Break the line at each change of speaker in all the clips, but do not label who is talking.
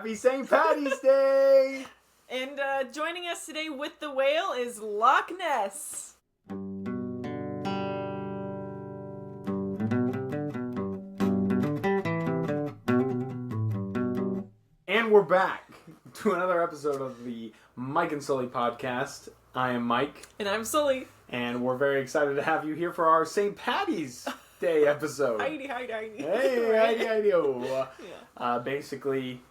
Happy St. Patties Day!
And joining us today with the whale is Loch Ness.
And we're back to another episode of the Mike and Sully podcast. I am Mike.
And I'm Sully.
And we're very excited to have you here for our St. Patties Day episode.
Heidi.
Hey, Heidi. Basically,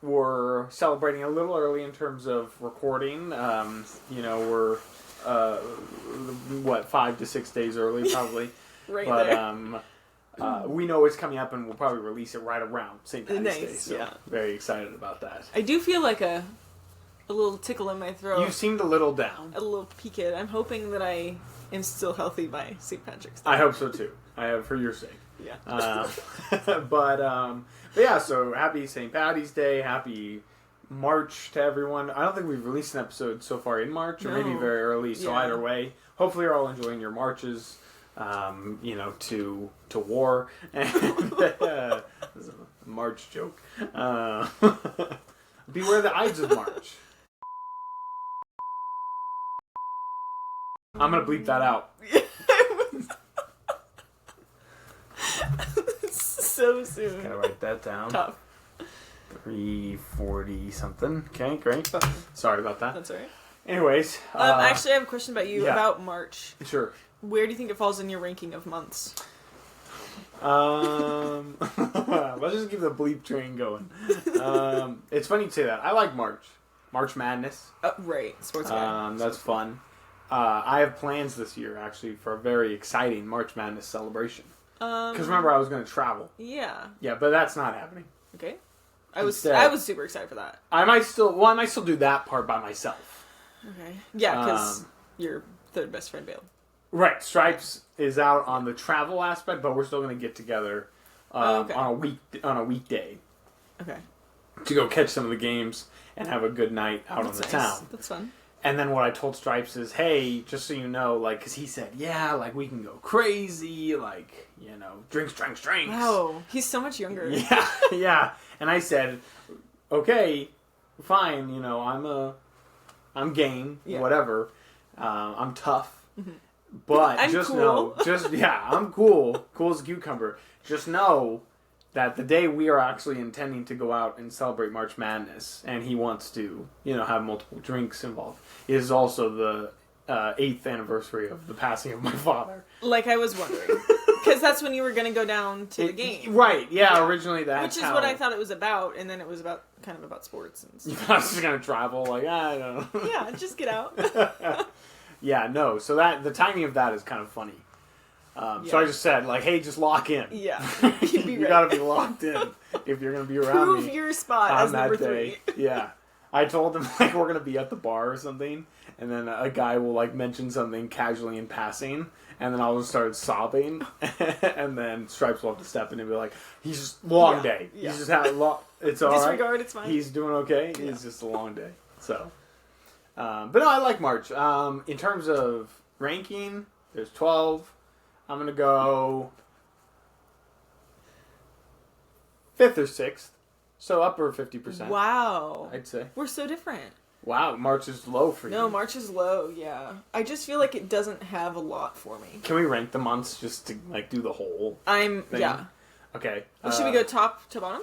we're celebrating a little early in terms of recording. We're 5 to 6 days early, probably. We know it's coming up, and we'll probably release it right around St. Patty's Day. So very excited about that.
I do feel like a little tickle in my throat.
You seemed a little down.
A little peaked. I'm hoping that I am still healthy by St. Patrick's Day.
I hope so too. For your sake.
Yeah.
But yeah, so happy St. Patty's Day. Happy March to everyone. I don't think we've released an episode so far in March, or maybe very early. So either way, hopefully you're all enjoying your marches, to war. And this is a March joke. Beware the Ides of March. I'm going to bleep that out.
So soon.
Gotta write that down.
Tough.
340 something. Okay, great. Sorry about that.
That's all right.
Anyways.
Actually, I have a question about you about March.
Sure.
Where do you think it falls in your ranking of months?
Let's just keep the bleep train going. It's funny you say that. I like March. March Madness.
Right. Sports guy.
That's fun. I have plans this year, actually, for a very exciting March Madness celebration. Because remember, I was going to travel.
Yeah.
Yeah, but that's not happening.
Okay. I was super excited for that.
I might still do that part by myself.
Okay. Yeah, because your third best friend bailed.
Right. Stripes is out on the travel aspect, but we're still going to get together on a weekday.
Okay.
To go catch some of the games and have a good night out on the town.
That's fun.
And then what I told Stripes is, hey, just so you know, because he said, we can go crazy, drinks.
Wow, he's so much younger.
Yeah. And I said, okay, fine, I'm game, whatever. I'm tough. Mm-hmm. But
I'm
just
cool.
I'm cool as a cucumber. Just know that the day we are actually intending to go out and celebrate March Madness, and he wants to, have multiple drinks involved, is also the 8th anniversary of the passing of my father.
Like I was wondering. Because that's when you were going to go down to the game.
Right, yeah, originally that's
which is what I thought it was about, and then it was about sports and stuff.
I was just going to travel, I don't know.
Yeah, just get out.
Yeah, no, so the timing of that is kind of funny. So I just said, hey, just lock in.
Yeah.
You gotta be locked in if you're gonna be around
Prove me your spot
on
as
that
number
day.
3.
Yeah. I told him, we're gonna be at the bar or something, and then a guy will, mention something casually in passing, and then I'll just start sobbing, and then Stripes will have to step in and be like, he's just, long day. Yeah. He's just had it's alright.
Disregard, it's fine.
He's doing okay. Yeah. It's just a long day. So. But no, I like March. In terms of ranking, there's 12. I'm going to go 5th or 6th. So upper 50%.
Wow.
I'd say.
We're so different.
Wow, March is low for you.
No, March is low, yeah. I just feel like it doesn't have a lot for me.
Can we rank the months just to, do the whole thing?
Yeah.
Okay.
Well, should we go top to bottom?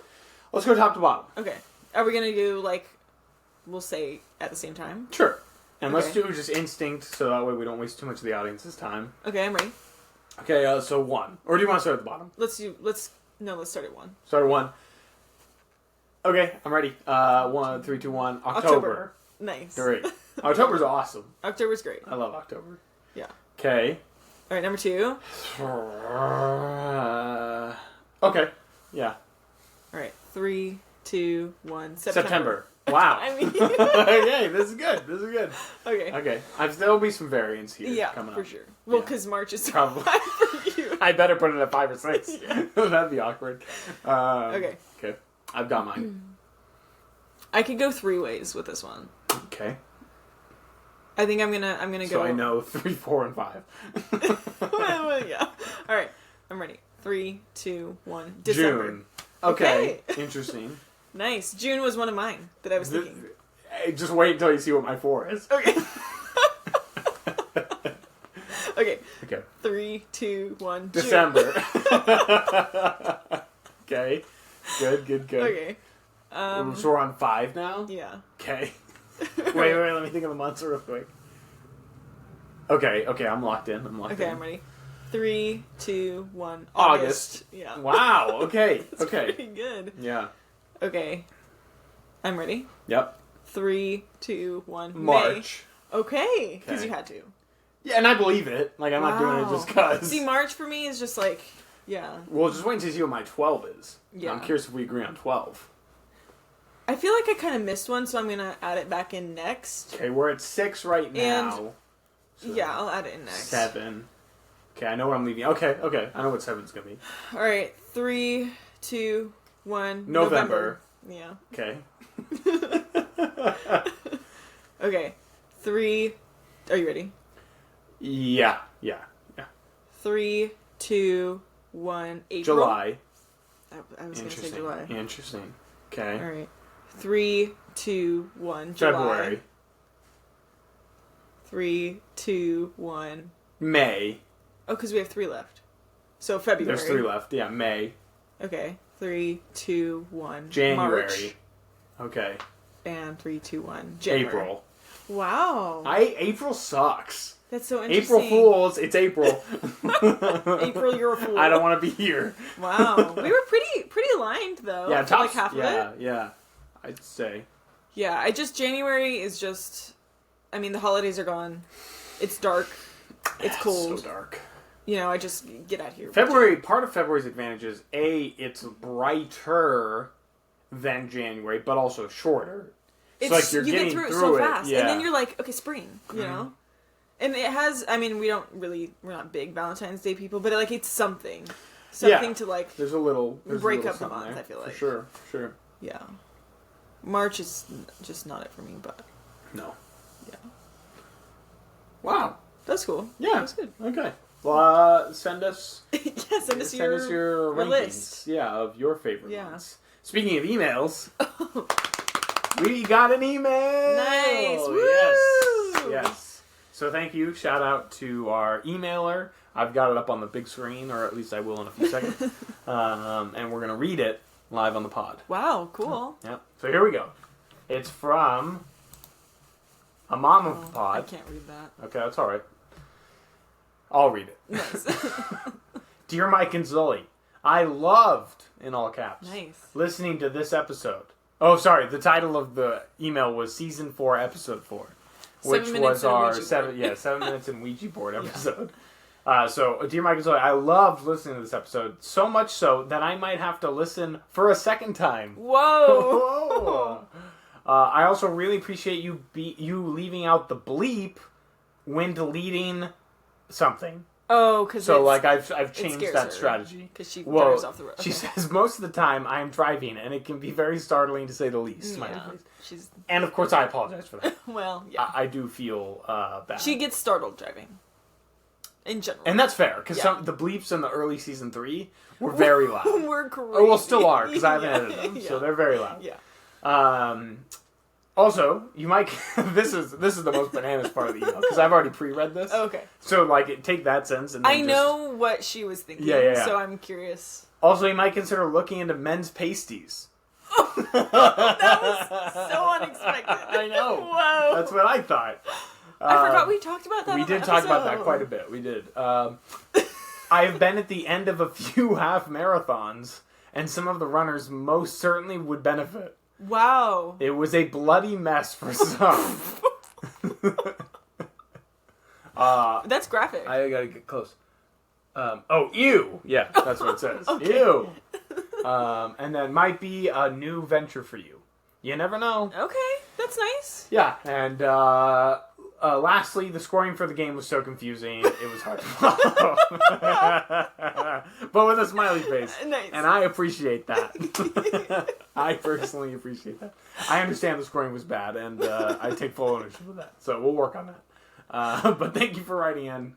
Let's go top to bottom.
Okay. Are we going to do, we'll say at the same time?
Sure. And let's do just instinct, so that way we don't waste too much of the audience's time.
Okay, I'm ready.
Okay, so 1. Or do you want to start at the bottom?
Let's start at 1.
Start at 1. Okay, I'm ready. 1, 3, 2, 1. October.
Nice.
Great. October's awesome.
October's great.
I love October.
Yeah.
Okay.
All right, number 2.
Okay. Yeah.
All right, 3, 2, 1.
September. Wow. Okay, this is good. Okay. There'll be some variance here coming up.
For sure. Well, because March is
probably
for you.
I better put it at 5 or 6. That'd be awkward.
Okay.
I've got mine.
I could go 3 ways with this one.
Okay.
I think I'm gonna go.
So I know 3, 4, and 5.
Yeah. All right. I'm ready. 3, 2, 1. December.
June. Okay. Interesting.
Nice. June was one of mine that I was thinking.
Just wait until you see what my 4 is.
Okay. Okay.
Okay.
3, 2, 1.
December. Okay. Good.
Okay.
So we're on 5 now?
Yeah.
Okay. Wait, let me think of the months real quick. Okay, I'm locked in.
Okay, I'm ready. 3, 2, 1.
August.
Yeah.
Wow, okay.
That's
Okay.
pretty good.
Yeah.
Okay. I'm ready.
Yep.
3, 2, 1.
March.
May. Okay. Because
Okay.
you had to.
Yeah, and I believe it. Like, I'm not doing it just because.
See, March for me is just like, yeah.
Well, just wait until you see what my 12 is.
Yeah.
I'm curious if we agree on 12.
I feel like I kind of missed one, so I'm going to add it back in next.
Okay, we're at 6 right now. So
Yeah, I'll add it in next.
7. Okay, I know what I'm leaving. Okay. I know what 7's going to be.
Alright, 3, 2, 1.
November.
Yeah.
Okay.
Okay. 3. Are you ready?
Yeah.
3, 2, 1. April.
July.
I was going to say July.
Interesting. Okay.
Alright. 3, 2, 1. July.
February.
3, 2, 1.
May.
Oh, because we have 3 left. So February.
There's 3 left. Yeah, May.
Okay. 3, 2, 1.
January.
March.
Okay.
And 3, 2, 1. January.
April.
Wow.
April sucks.
That's so interesting.
April Fools. It's April.
April, you're a fool.
I don't want to be here.
Wow. We were pretty aligned though.
Yeah,
for like half of it.
Yeah. I'd say.
Yeah, January is just, I mean, the holidays are gone. It's dark. It's cold.
So dark.
You know, I just get out here.
Part of February's advantage is it's brighter than January, but also shorter.
It's
So like you're
you
getting
get through it
through
so
it,
fast,
yeah.
and then you're like, okay, spring. You know, and it has. I mean, we're not big Valentine's Day people, but like it's something to like.
There's a little
break up the
something
month.
there,
I feel like
for sure.
Yeah, March is just not it for me, but
No.
yeah.
Wow.
That's cool.
Yeah.
That's good.
Okay. Well, send us
Send us your
rankings.
list.
Yeah, of your favorite
Yeah.
ones. Speaking of emails, we got an email.
Nice.
Yes. So thank you. Shout out to our emailer. I've got it up on the big screen, or at least I will in a few seconds. And we're gonna read it live on the pod.
Wow. Cool.
Yep. So here we go. It's from a mom of the pod.
I can't read that.
Okay, that's all right. I'll read it.
Nice.
Dear Mike and Sully, I loved, in all caps,
Nice.
listening to this episode. Oh, sorry, the title of the email was Season 4, Episode 4, which was our 7 minutes in Ouija board episode. So, Dear Mike and Sully, I loved listening to this episode, so much so that I might have to listen for a second time.
Whoa!
I also really appreciate you leaving out the bleep when deleting something.
Oh, because
so like I've changed that strategy
because she drives off the road.
She says most of the time I am driving, and it can be very startling to say the least.
Yeah,
and of course I apologize for that.
Well, yeah,
I do feel bad.
She gets startled driving, in general,
and that's fair because the bleeps in the early season 3 were very loud.
We're crazy.
Oh, well, still are because I haven't edited them, so they're very loud.
Yeah.
Also, you might. This is the most bananas part of the email because I've already pre-read this.
Okay.
So like, take that sense and then
I know what she was thinking.
Yeah.
So I'm curious.
Also, you might consider looking into men's pasties.
That was so unexpected.
I know.
Whoa.
That's what I thought.
I forgot we talked about that.
We did talk about that quite a bit. We did. I have been at the end of a few half marathons, and some of the runners most certainly would benefit.
Wow.
It was a bloody mess for some.
That's graphic.
I gotta get close. Ew. Yeah, that's what it says.
Okay.
Ew. And then might be a new venture for you. You never know.
Okay, that's nice.
Yeah, and lastly, the scoring for the game was so confusing, it was hard to follow. But with a smiley face.
Nice.
And I appreciate that. I personally appreciate that. I understand the scoring was bad, and I take full ownership of that. So we'll work on that. But thank you for writing in.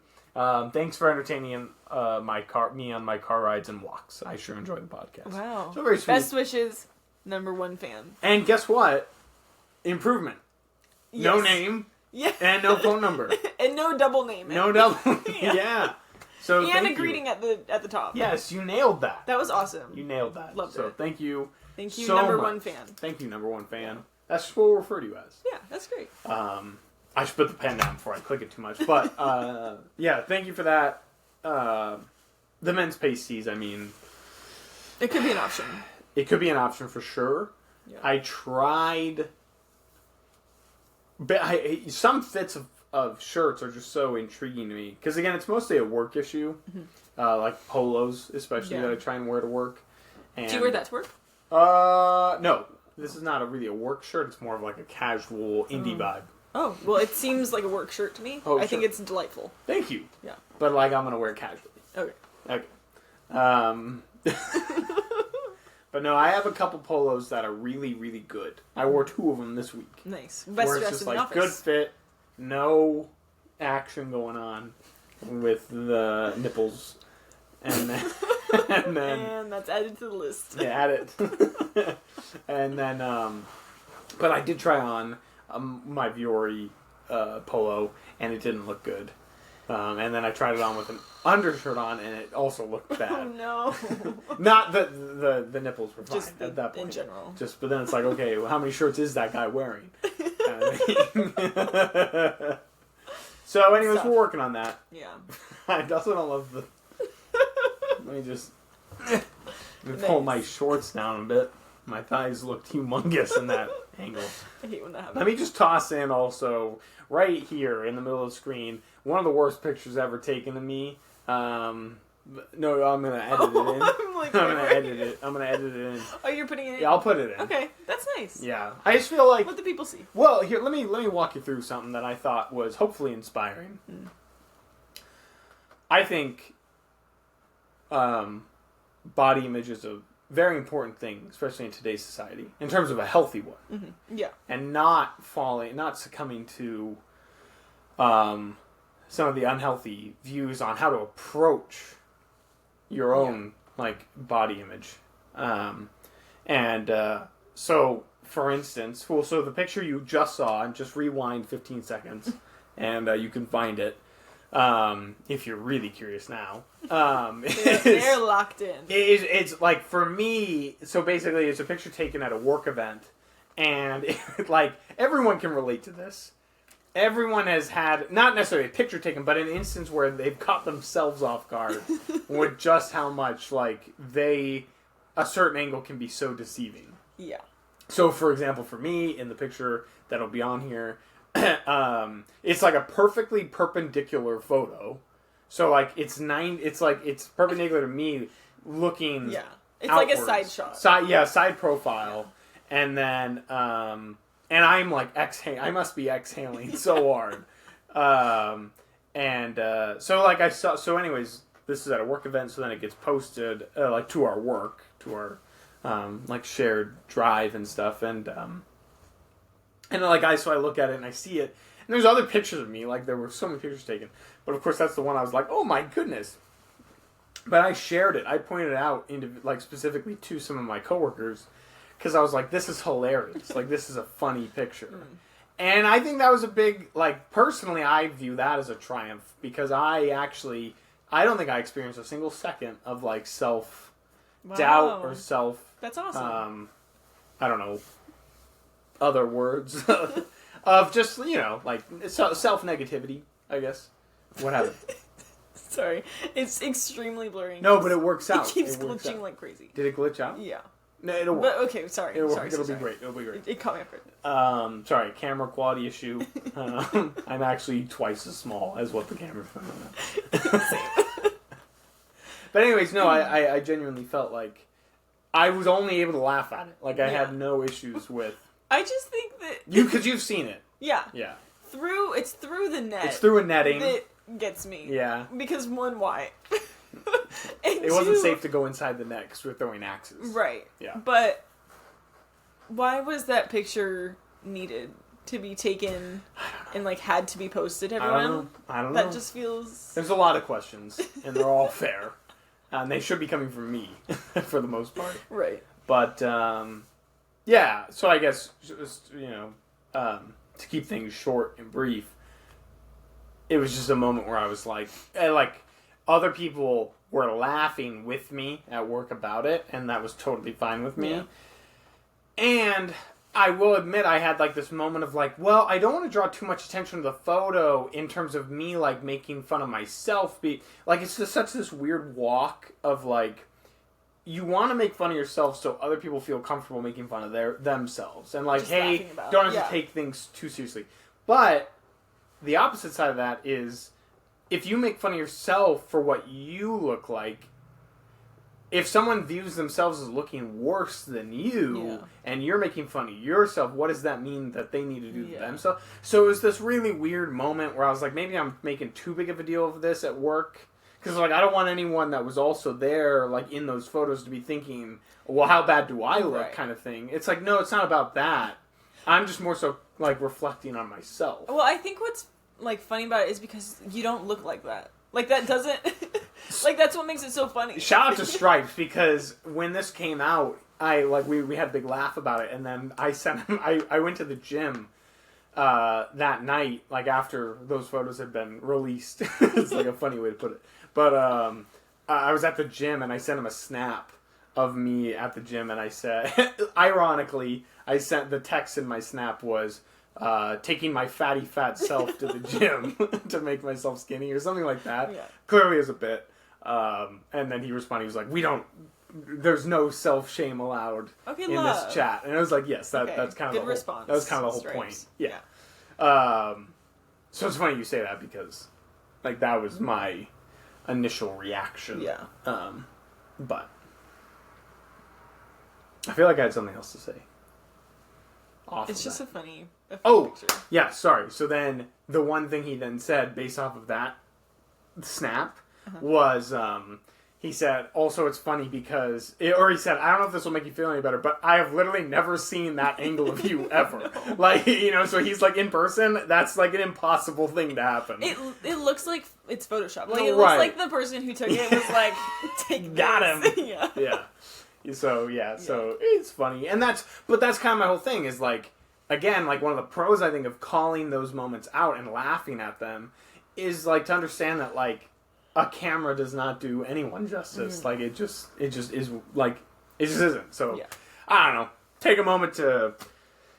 Thanks for entertaining me on my car rides and walks. I sure enjoy the podcast.
Wow.
So very sweet.
Best wishes. Number one fan.
And guess what? Improvement. Yes. No name.
Yeah.
And no phone number.
And no double name.
No double. Yeah. So
and a greeting at the top.
Yes, you nailed that.
That was awesome.
You nailed that.
Loved it.
So thank you.
Thank you,
so
number
much.
one fan.
Thank you, number one fan. That's what we'll refer to you as.
Yeah, that's great.
I should put the pen down before I click it too much. But yeah, thank you for that. The men's pasties, I mean,
it could be an option.
It could be an option for sure. Yeah. I tried, but some fits of shirts are just so intriguing to me because again, it's mostly a work issue, like polos, especially that I try and wear to work. And,
do you wear that to work?
No. This is not really a work shirt. It's more of like a casual indie vibe.
Oh, well, it seems like a work shirt to me. I think it's delightful.
Thank you.
Yeah.
But like, I'm gonna wear it casually.
Okay.
But no, I have a couple polos that are really, really good. I wore 2 of them this week.
Nice. Best dressed in the office.
Good fit, no action going on with the nipples, and then
and that's added to the list.
Yeah, add it. And then, but I did try on my Viore polo, and it didn't look good. And then I tried it on with an undershirt on, and it also looked bad.
Oh no!
Not the nipples were fine
just
at that point.
In general.
But then it's like, okay, well, how many shirts is that guy wearing? So, anyways, we're working on that.
Yeah.
I also don't love the. Let me just pull my shorts down a bit. My thighs looked humongous in that angle.
I hate when that happens.
Let me just toss in also, right here in the middle of the screen, one of the worst pictures ever taken of me. No, I'm going to edit it in. I'm going to edit it in.
Oh, you're putting it in?
Yeah, I'll put it in.
Okay, that's nice.
Yeah. I just feel like...
What do people see?
Well, here, let me walk you through something that I thought was hopefully inspiring. I think body image is a very important thing, especially in today's society, in terms of a healthy one.
Mm-hmm. Yeah.
And not succumbing to some of the unhealthy views on how to approach your own body image. So for instance, so the picture you just saw, and just rewind 15 seconds and you can find it. If you're really curious now,
they're locked in.
It's like, for me, so basically it's a picture taken at a work event, and everyone can relate to this. Everyone has had, not necessarily a picture taken, but an instance where they've caught themselves off guard with just how much, a certain angle can be so deceiving.
Yeah.
So, for example, for me, in the picture that'll be on here, it's like a perfectly perpendicular photo. So it's perpendicular to me looking.
Yeah. It's
outwards.
like a side shot.
Side profile. Yeah. And then and I'm I must be exhaling so hard. So anyways, this is at a work event, so then it gets posted to our work, to our shared drive and stuff, and so I look at it and I see it, and there's other pictures of me, there were so many pictures taken, but of course that's the one I was like, oh my goodness. But I shared it. I pointed it out specifically to some of my coworkers, because I was like, this is hilarious. This is a funny picture. And I think that was a big, personally, I view that as a triumph, because I don't think I experienced a single second of self-doubt or self...
That's awesome.
I don't know, other words of just, self-negativity, I guess. What happened?
Sorry. It's extremely blurry.
No, but it works out.
It keeps glitching like crazy.
Did it glitch out?
Yeah.
No, it'll work.
But, okay, sorry.
It'll
work.
It'll be great. It'll be great.
It caught me off guard.
Sorry, camera quality issue. I'm actually twice as small as what the camera's on. But anyways, no, I genuinely felt like I was only able to laugh at it. I had no issues with...
I just think that...
Because you've seen it.
Yeah.
Yeah.
It's through the net.
It's through a netting.
That gets me.
Yeah.
Because one, why?
It wasn't safe to go inside the net because we're throwing axes.
Right.
Yeah.
But why was that picture needed to be taken and had to be posted, everyone?
I don't know.
That just feels...
There's a lot of questions, and they're all fair. And they should be coming from me, for the most part.
Right.
But, Yeah, so I guess, just, to keep things short and brief, it was just a moment where I was like, other people were laughing with me at work about it, and that was totally fine with me.
Yeah.
And I will admit I had, like, this moment of, like, well, I don't want to draw too much attention to the photo in terms of me, like, making fun of myself. It's just such this weird walk of, like, you want to make fun of yourself so other people feel comfortable making fun of themselves. And, like,
just
hey, don't have to take things too seriously. But the opposite side of that is, if you make fun of yourself for what you look like, if someone views themselves as looking worse than you, and you're making fun of yourself, what does that mean that they need to do to themselves? So it was this really weird moment where I was like, maybe I'm making too big of a deal of this at work. Because, like, I don't want anyone that was also there, like, in those photos to be thinking, well, how bad do I look, kind of thing. It's like, no, it's not about that. I'm just more so, like, reflecting on myself.
Well, I think what's, like, funny about it is because you don't look like that. Like, that doesn't... like, that's what makes it so funny.
Shout out to Stripes, because when this came out, we had a big laugh about it, and then I sent him... I went to the gym that night, like, after those photos had been released. It's, like, a funny way to put it. But I was at the gym, and I sent him a snap of me at the gym, and I said... ironically, I sent the text in my snap was... taking my fatty fat self to the gym to make myself skinny or something like that.
Yeah.
Clearly as a bit. And then he responded, he was like, there's no self-shame allowed in this chat. And I was like, yes, that's kind of
good
the whole,
response.
That was kind of the whole
Stripes.
point. Yeah. So it's funny you say that because, like, that was my initial reaction.
Yeah.
But I feel like I had something else to say.
It's just a funny
picture. Yeah, sorry. So then, the one thing he then said, based off of that snap, was, he said, also it's funny because, he said, I don't know if this will make you feel any better, but I have literally never seen that angle of you ever. No. Like, so he's like, in person, that's like an impossible thing to happen.
It looks like it's Photoshop. Like, it looks like the person who took it was like, take
Got
this.
him. Yeah. So it's funny. And that's kind of my whole thing is, like, again, like, one of the pros, I think, of calling those moments out and laughing at them is, like, to understand that, like, a camera does not do anyone justice. Like, it just is, like, it just isn't. So, I don't know. Take a moment to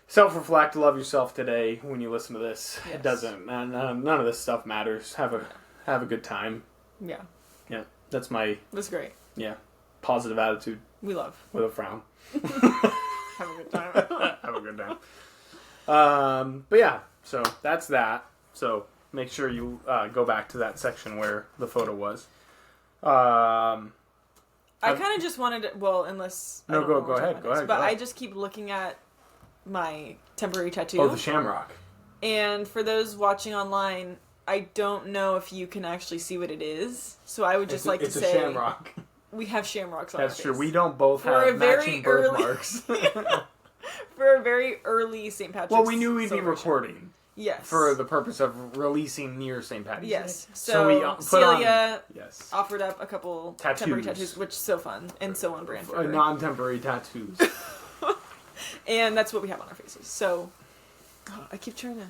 self-reflect, love yourself today when you listen to this. Yes. It doesn't, none of this stuff matters. Have a good time. Yeah. Yeah. That's
great.
Yeah. Positive attitude.
We love.
With a frown.
Have a good time.
Have a good time. But yeah, so that's that. So make sure you go back to that section where the photo was.
I kind of just wanted to, unless...
No, go ahead.
But I just keep looking at my temporary tattoo.
Oh, the shamrock.
And for those watching online, I don't know if you can actually see what it is. So I would just to say...
It's a shamrock.
We have shamrocks on
That's
our
true.
face.
We don't both have matching birthmarks.
For a very early St. Patrick's
Well, we knew we'd be recording.
Yes.
For the purpose of releasing near St. Patty's Day.
Yes. So we put Celia offered up a couple temporary tattoos, which is so fun and so on brand for her.
Non-temporary tattoos.
And that's what we have on our faces. So, I keep trying to...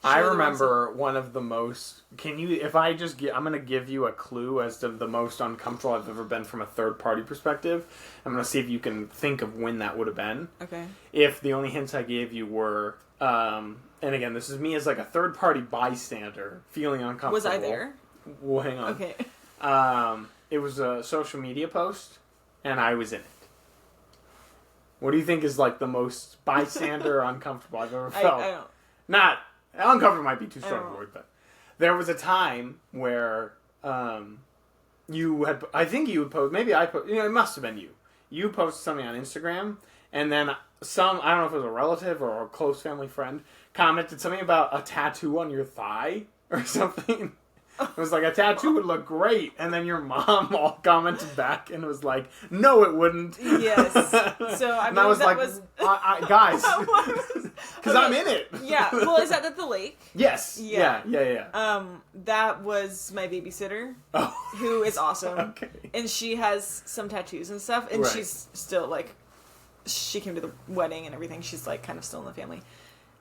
I remember one of the most... I'm going to give you a clue as to the most uncomfortable I've ever been from a third-party perspective. I'm going to see if you can think of when that would have been. Okay. If the only hints I gave you were... and again, this is me as like a third-party bystander feeling uncomfortable.
Was I there?
Well, hang on.
Okay.
It was a social media post, and I was in it. What do you think is like the most bystander uncomfortable I've ever felt?
I don't...
Not... Uncomfortable might be too strong a word, but there was a time where you had... I think you would post... Maybe I post... it must have been you. You posted something on Instagram, and then I don't know if it was a relative or a close family friend, commented something about a tattoo on your thigh or something. It was like, a tattoo would look great. And then your mom all commented back and was like, no, it wouldn't.
Yes. So, I mean,
I was guys, because I'm in it.
Yeah. Well, is that at the lake?
Yes. Yeah.
That was my babysitter, who is awesome. Okay. And she has some tattoos and stuff, and she's still, like, she came to the wedding and everything. She's, like, kind of still in the family.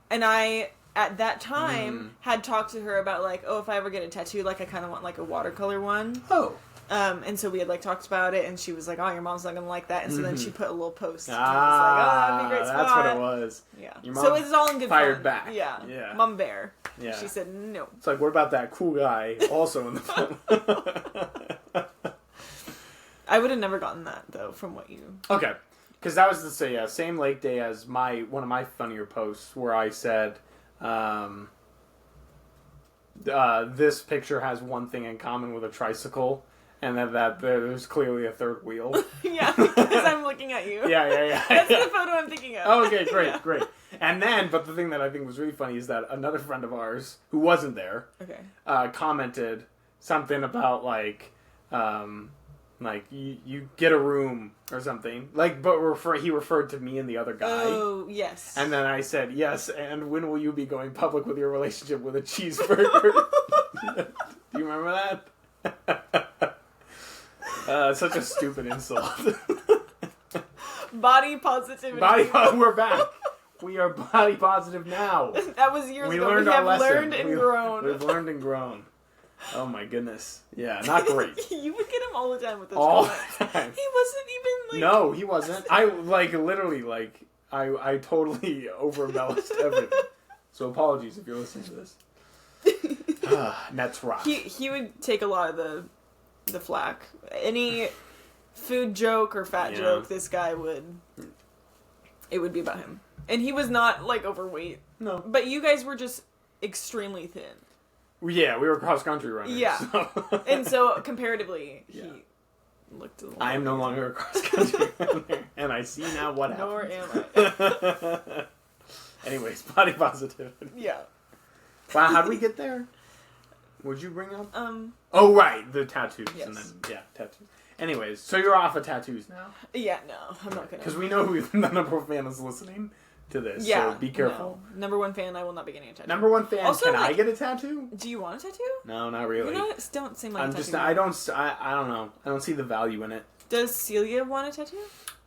And I, at that time, had talked to her about, like, oh, if I ever get a tattoo, like, I kind of want, like, a watercolor one.
Oh.
And so we had, like, talked about it, and she was like, oh, your mom's not gonna like that. And so then she put a little post.
Ah,
and I was like, oh, that'd be a great spot.
that's what it was.
Yeah.
Your mom
so it's all in good
fired
fun.
back.
Yeah.
Yeah.
Mom bear.
Yeah.
She said no.
It's like, what about that cool guy also in the film?
I would have never gotten that, though, from what you...
Okay. Because that was the same lake day as one of my funnier posts where I said, this picture has one thing in common with a tricycle, and that there's clearly a third wheel.
Yeah, because I'm looking at you.
Yeah.
That's the photo I'm thinking of.
Oh, okay, great. And then, but the thing that I think was really funny is that another friend of ours, who wasn't there, commented something about, like you get a room or something. Like, but he referred to me and the other guy.
Oh, yes.
And then I said, yes, and when will you be going public with your relationship with a cheeseburger? Do you remember that? Such a stupid insult.
Body positivity.
We're back. We are body positive now.
That was years ago.
Learned
we have
our lesson.
learned and grown.
We've learned and grown. Oh my goodness. Yeah, not great.
You would get him all the time with those
all
comments.
the time.
He wasn't even, like...
No, he wasn't. I, literally, I totally over-embellished everything. So apologies if you're listening to this. Nets rock.
He would take a lot of the flack. Any food joke or fat joke, this guy would... It would be about him. And he was not, like, overweight.
No.
But you guys were just extremely thin.
Yeah, we were cross-country runners.
Yeah.
So.
And so, comparatively, he looked a little...
I am no longer a cross-country runner. And I see now what happened.
Nor am I.
Anyways, body positivity.
Yeah.
Wow, how did we get there? What'd you bring up?
Oh,
right, the tattoos.
Yes.
And then, tattoos. Anyways, so you're off of tattoos now?
Yeah, no, I'm not gonna.
Because we know who the number one fan is listening to this, so be careful.
No. Number one fan, I will not be getting a tattoo.
Number one fan,
also,
can I get a tattoo?
Do you want a tattoo?
No, not really.
Don't seem like
I'm
a tattoo.
just, I don't know. I don't see the value in it.
Does Celia want a tattoo?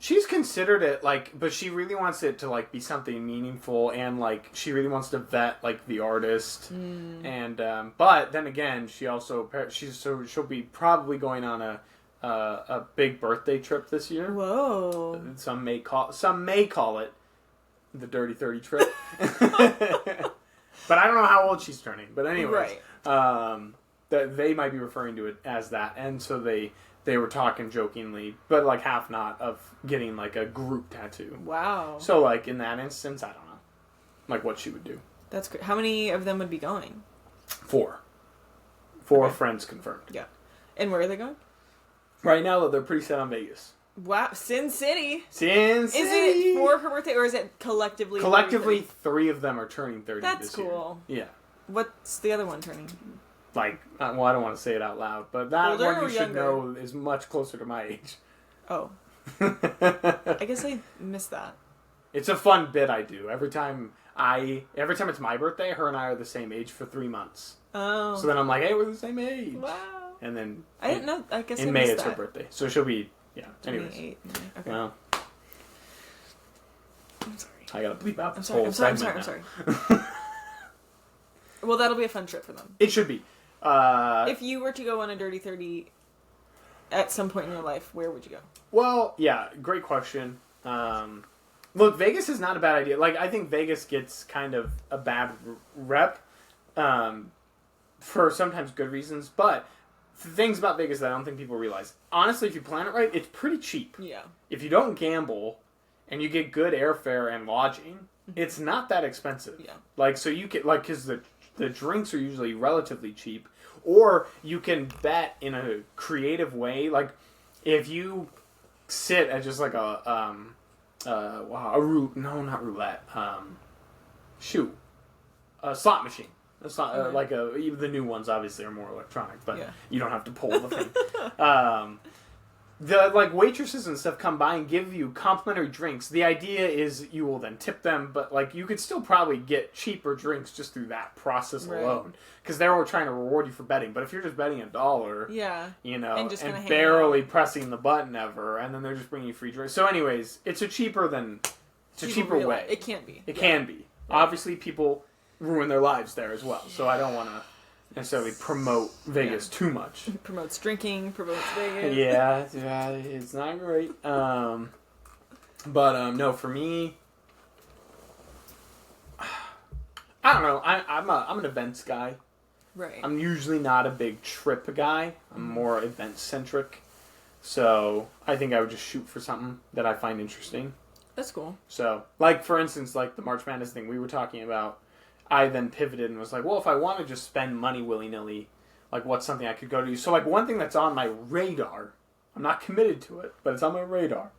She's considered it, but she really wants it to, be something meaningful, and, she really wants to vet, the artist. And, but then again, she'll be probably going on a big birthday trip this year.
Whoa.
Some may call it the Dirty 30 trip. But I don't know how old she's turning. But anyways, they might be referring to it as that. And so they were talking jokingly, but half not, of getting a group tattoo.
Wow.
So in that instance, I don't know. What she would do.
That's great. How many of them would be going?
4 friends confirmed.
Yeah. And where are they going?
Right now, they're pretty set on Vegas.
Wow, Sin City.
Sin City.
Is it for her birthday, or is it collectively?
Collectively, 3 of them are turning 30
That's
this
cool.
year. Yeah.
What's the other one turning?
I don't want to say it out loud, but that
Older
one
or
you should
younger?
know is much closer to my age.
Oh. I guess I missed that.
It's a fun bit I do. Every time it's my birthday, her and I are the same age for 3 months.
Oh.
So then I'm like, hey, we're the same age.
Wow.
And then
I didn't know. I guess
in May it's her birthday, so she'll be
28. Okay.
Well,
I'm sorry.
I gotta bleep out this
I'm
whole
sorry.
segment.
I'm sorry. Well, that'll be a fun trip for them.
It should be.
If you were to go on a Dirty 30 at some point in your life, where would you go?
Well, yeah, great question. Look, Vegas is not a bad idea. I think Vegas gets kind of a bad rep for sometimes good reasons, but things about Vegas that I don't think people realize. Honestly, if you plan it right, it's pretty cheap.
Yeah.
If you don't gamble and you get good airfare and lodging, it's not that expensive.
Yeah.
So you can, because the drinks are usually relatively cheap, or you can bet in a creative way. If you sit at just not roulette. A slot machine. It's not even the new ones obviously are more electronic, but you don't have to pull the thing. the like waitresses and stuff come by and give you complimentary drinks. The idea is you will then tip them, but like you could still probably get cheaper drinks just through that process alone, because they're all trying to reward you for betting. But if you're just betting $1, you know, and barely pressing the button ever, and then they're just bringing you free drinks. So, anyways, it's a cheaper way.
It can be.
It can be. Right. Obviously, people ruin their lives there as well. So I don't want to necessarily promote Vegas too much.
It promotes drinking, promotes Vegas.
Yeah, it's not great. But no, for me, I don't know. I'm an events guy.
Right.
I'm usually not a big trip guy. I'm more event centric. So I think I would just shoot for something that I find interesting.
That's cool.
So, like for instance, like the March Madness thing we were talking about. I then pivoted and was like, well, if I want to just spend money willy-nilly, like what's something I could go to? So like one thing that's on my radar, I'm not committed to it, but it's on my radar.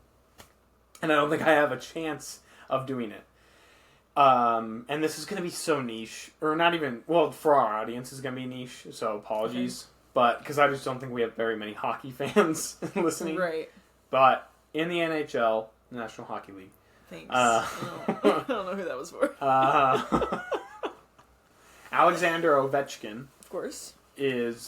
And I don't think I have a chance of doing it. And this is going to be so niche, or not even, well, for our audience, it's going to be niche, so apologies. Okay. But, because I just don't think we have very many hockey fans listening.
Right.
But in the NHL, National Hockey League.
Thanks. I don't know who that was for.
Alexander Ovechkin,
of course,
is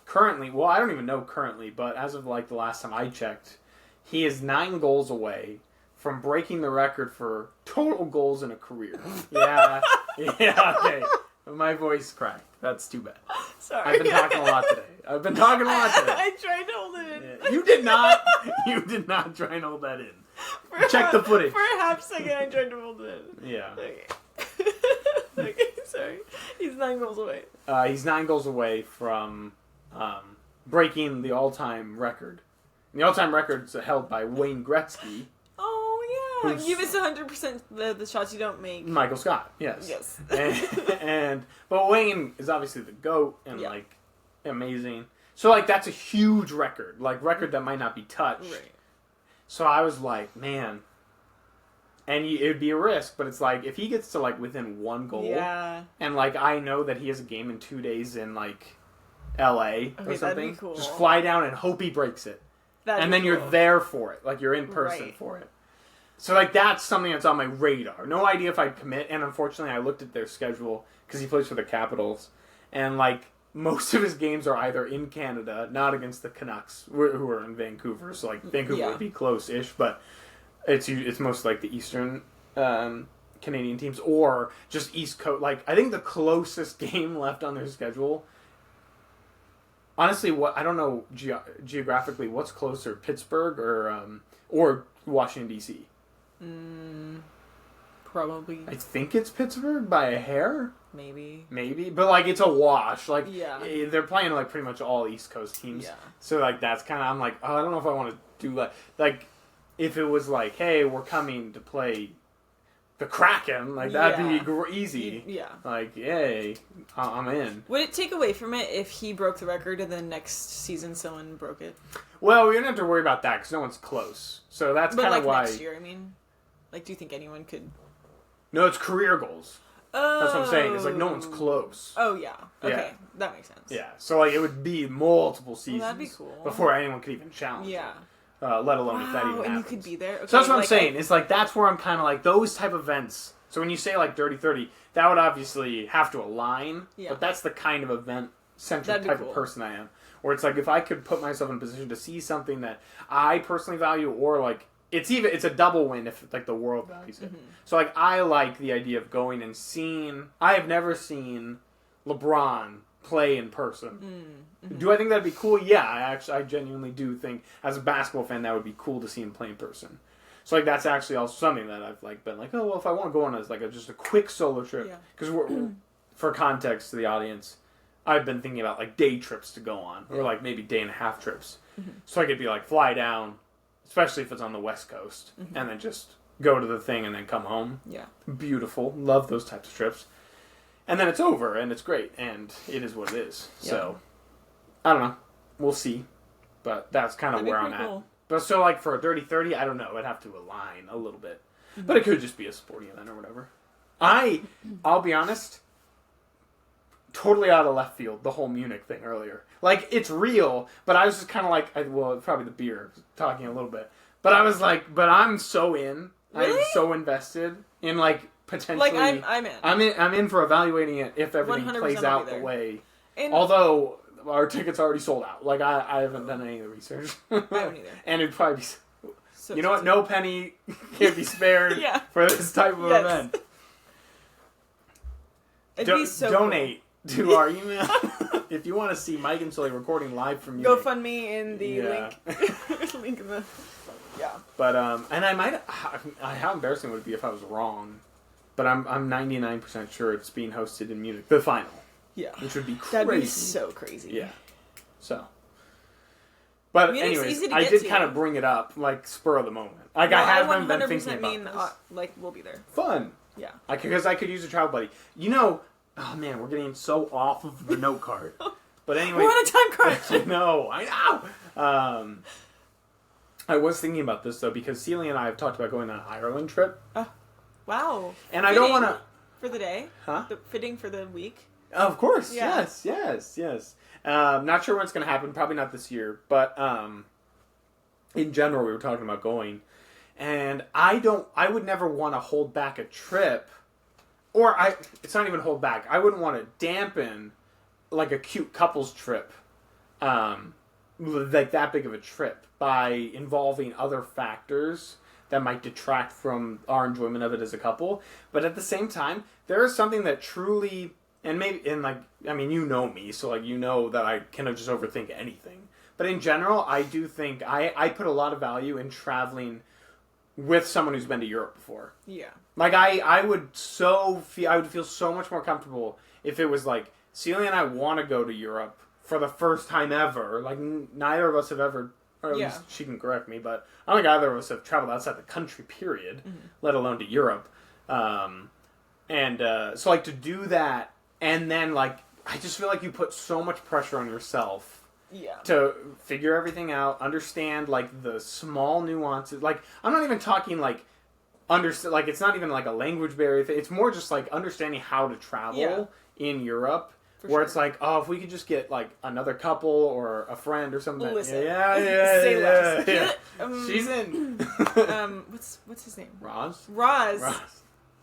currently, well, I don't even know currently, but as of like the last time I checked, he is 9 goals away from breaking the record for total goals in a career. Yeah, okay. My voice cracked. That's too bad.
Sorry.
I've been talking a lot today.
I tried to hold it in.
Yeah. You did not. You did not try and hold that in. Check the footage.
For a half second, I tried to hold it in.
Yeah.
Okay. Okay, sorry. He's 9 goals away.
He's 9 goals away from breaking the all-time record. And the all-time record's held by Wayne Gretzky.
Oh, yeah. You miss 100% the shots you don't make.
Michael Scott, yes.
Yes.
But Wayne is obviously the GOAT and, like, amazing. So, like, that's a huge record. Like, record that might not be touched.
Right.
So I was like, man... And it would be a risk, but it's like, if he gets to, like, within 1 goal, and, like, I know that he has a game in 2 days in, like, L.A. or something,
that'd be cool.
Just fly down and hope he breaks it. And then you're there for it. Like, you're in person for it. So, like, that's something that's on my radar. No idea if I'd commit, and unfortunately I looked at their schedule, because he plays for the Capitals, and, like, most of his games are either in Canada, not against the Canucks, who are in Vancouver, so, like, Vancouver would be close-ish, but... It's most like the Eastern Canadian teams or just East Coast. Like, I think the closest game left on their schedule. Honestly, I don't know geographically what's closer, Pittsburgh or Washington D.C.
Probably.
I think it's Pittsburgh by a hair.
Maybe,
but like it's a wash. Like they're playing like pretty much all East Coast teams. Yeah. So like that's kind of I'm like I don't know if I want to do that. Like. If it was like, hey, we're coming to play the Kraken, like, that'd be easy.
Yeah.
Like, yay, I'm in.
Would it take away from it if he broke the record and then next season someone broke it?
Well, we don't have to worry about that because no one's close. So that's kind of why...
next year, I mean? Like, do you think anyone could...
No, it's career goals. Oh. That's what I'm saying. It's like no one's close.
Oh, yeah. Okay, that makes sense.
Yeah, so like it would be multiple seasons
that'd be cool.
Before anyone could even challenge it. Let alone if that even happens.
And you could be there. Okay,
so that's what I'm saying. It's like that's where I'm kind of like those type of events. So when you say like Dirty 30, that would obviously have to align. Yeah. But that's the kind of event-centric type of person I am. Where it's like if I could put myself in a position to see something that I personally value, or like it's a double win if like the world values it. Mm-hmm. So like I like the idea of going and seeing. I have never seen LeBron play in person. Mm-hmm. Do I think that'd be cool? Yeah, I genuinely do think as a basketball fan that would be cool to see him play in person. So like that's actually also something that I've like been like, oh well, if I want to go on as like just a quick solo trip, because for context to the audience, I've been thinking about like day trips to go on, or like maybe day and a half trips, so I could be like fly down, especially if it's on the West Coast, and then just go to the thing and then come home. Yeah, beautiful, love those types of trips. And then it's over, and it's great, and it is what it is. Yeah. So, I don't know. We'll see. But that's kind of where I'm at. Cool. But so, like, for a Dirty 30, I don't know. It'd have to align a little bit. Mm-hmm. But it could just be a sporting event or whatever. I'll be honest, totally out of left field, the whole Munich thing earlier. Like, it's real, but I was just kind of like, well, probably the beer, talking a little bit. But I was like, but I'm so in.
Really?
I'm so invested in, like, potentially...
Like, I'm in.
I'm in for evaluating it if everything plays out the way... Although, our tickets are already sold out. Like, I haven't done any of the research.
I haven't either.
And it'd probably be...
So
you know what? No penny can't be spared for this type of event.
It'd be so
donate to our email if you want to see Mike and Sully recording live from Munich.
GoFundMe in the link. Link in the... Yeah.
But, and I might... How embarrassing would it be if I was wrong? But I'm 99% sure it's being hosted in Munich. The final.
Yeah.
Which would be crazy.
That'd be so crazy.
Yeah. So... But
Munich's
anyways, I did kind of bring it up, like, spur of the moment. Like, I haven't been thinking about this.
Like, we'll be there.
Fun.
Yeah.
Because I could use a travel buddy. You know, oh man, we're getting so off of the note card. But anyway.
We're on a time crunch.
I know. I was thinking about this, though, because Celia and I have talked about going on an Ireland trip.
Wow.
And I don't want to...
For the day?
Huh?
Fitting for the week?
Of course.
Yeah.
Yes. Not sure when it's going to happen. Probably not this year. But in general, we were talking about going. And I would never want to hold back a trip. Or it's not even hold back. I wouldn't want to dampen like a cute couples trip. Like that big of a trip by involving other factors that might detract from our enjoyment of it as a couple. But at the same time, there is something that truly... And you know me, so, like, you know that I kind of just overthink anything. But in general, I do think I put a lot of value in traveling with someone who's been to Europe before.
Yeah.
Like, I would feel so much more comfortable if it was, like, Celia and I want to go to Europe for the first time ever. Like, neither of us have ever, or at least she can correct me, but I don't think either of us have traveled outside the country, period, let alone to Europe. So, like, to do that, and then, like, I just feel like you put so much pressure on yourself to figure everything out, understand, like, the small nuances. Like, I'm not even talking, like, like, it's not even, like, a language barrier thing. It's more just, like, understanding how to travel in Europe. It's like, oh, if we could just get, like, another couple or a friend or something.
Listen.
Say
less.
She's in.
What's his name?
Roz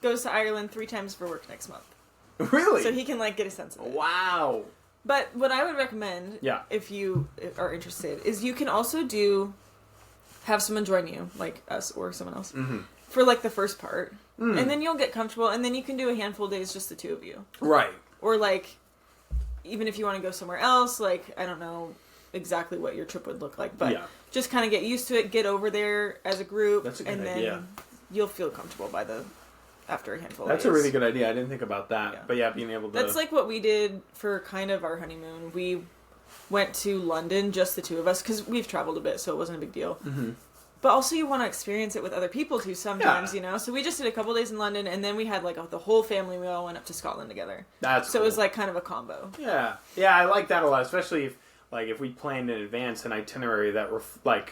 goes to Ireland 3 times for work next month.
Really?
So he can, like, get a sense of it.
Wow.
But what I would recommend, if you are interested, is you can also have someone join you, like us or someone else, for, like, the first part. And then you'll get comfortable, and then you can do a handful of days just the two of you.
Right.
Or, like, even if you want to go somewhere else, like, I don't know exactly what your trip would look like, but just kind of get used to it, get over there as a group,
That's a good
and then you'll feel comfortable after a handful of days.
That's a really good idea. I didn't think about that. Yeah. But being able to...
That's like what we did for kind of our honeymoon. We went to London, just the two of us, because we've traveled a bit, so it wasn't a big deal. But also you want to experience it with other people too sometimes, you know? So we just did a couple days in London, and then we had, like, the whole family, we all went up to Scotland together. That's cool. It was, like, kind of a combo. Yeah. Yeah, I like that a lot, especially if we planned in advance an itinerary that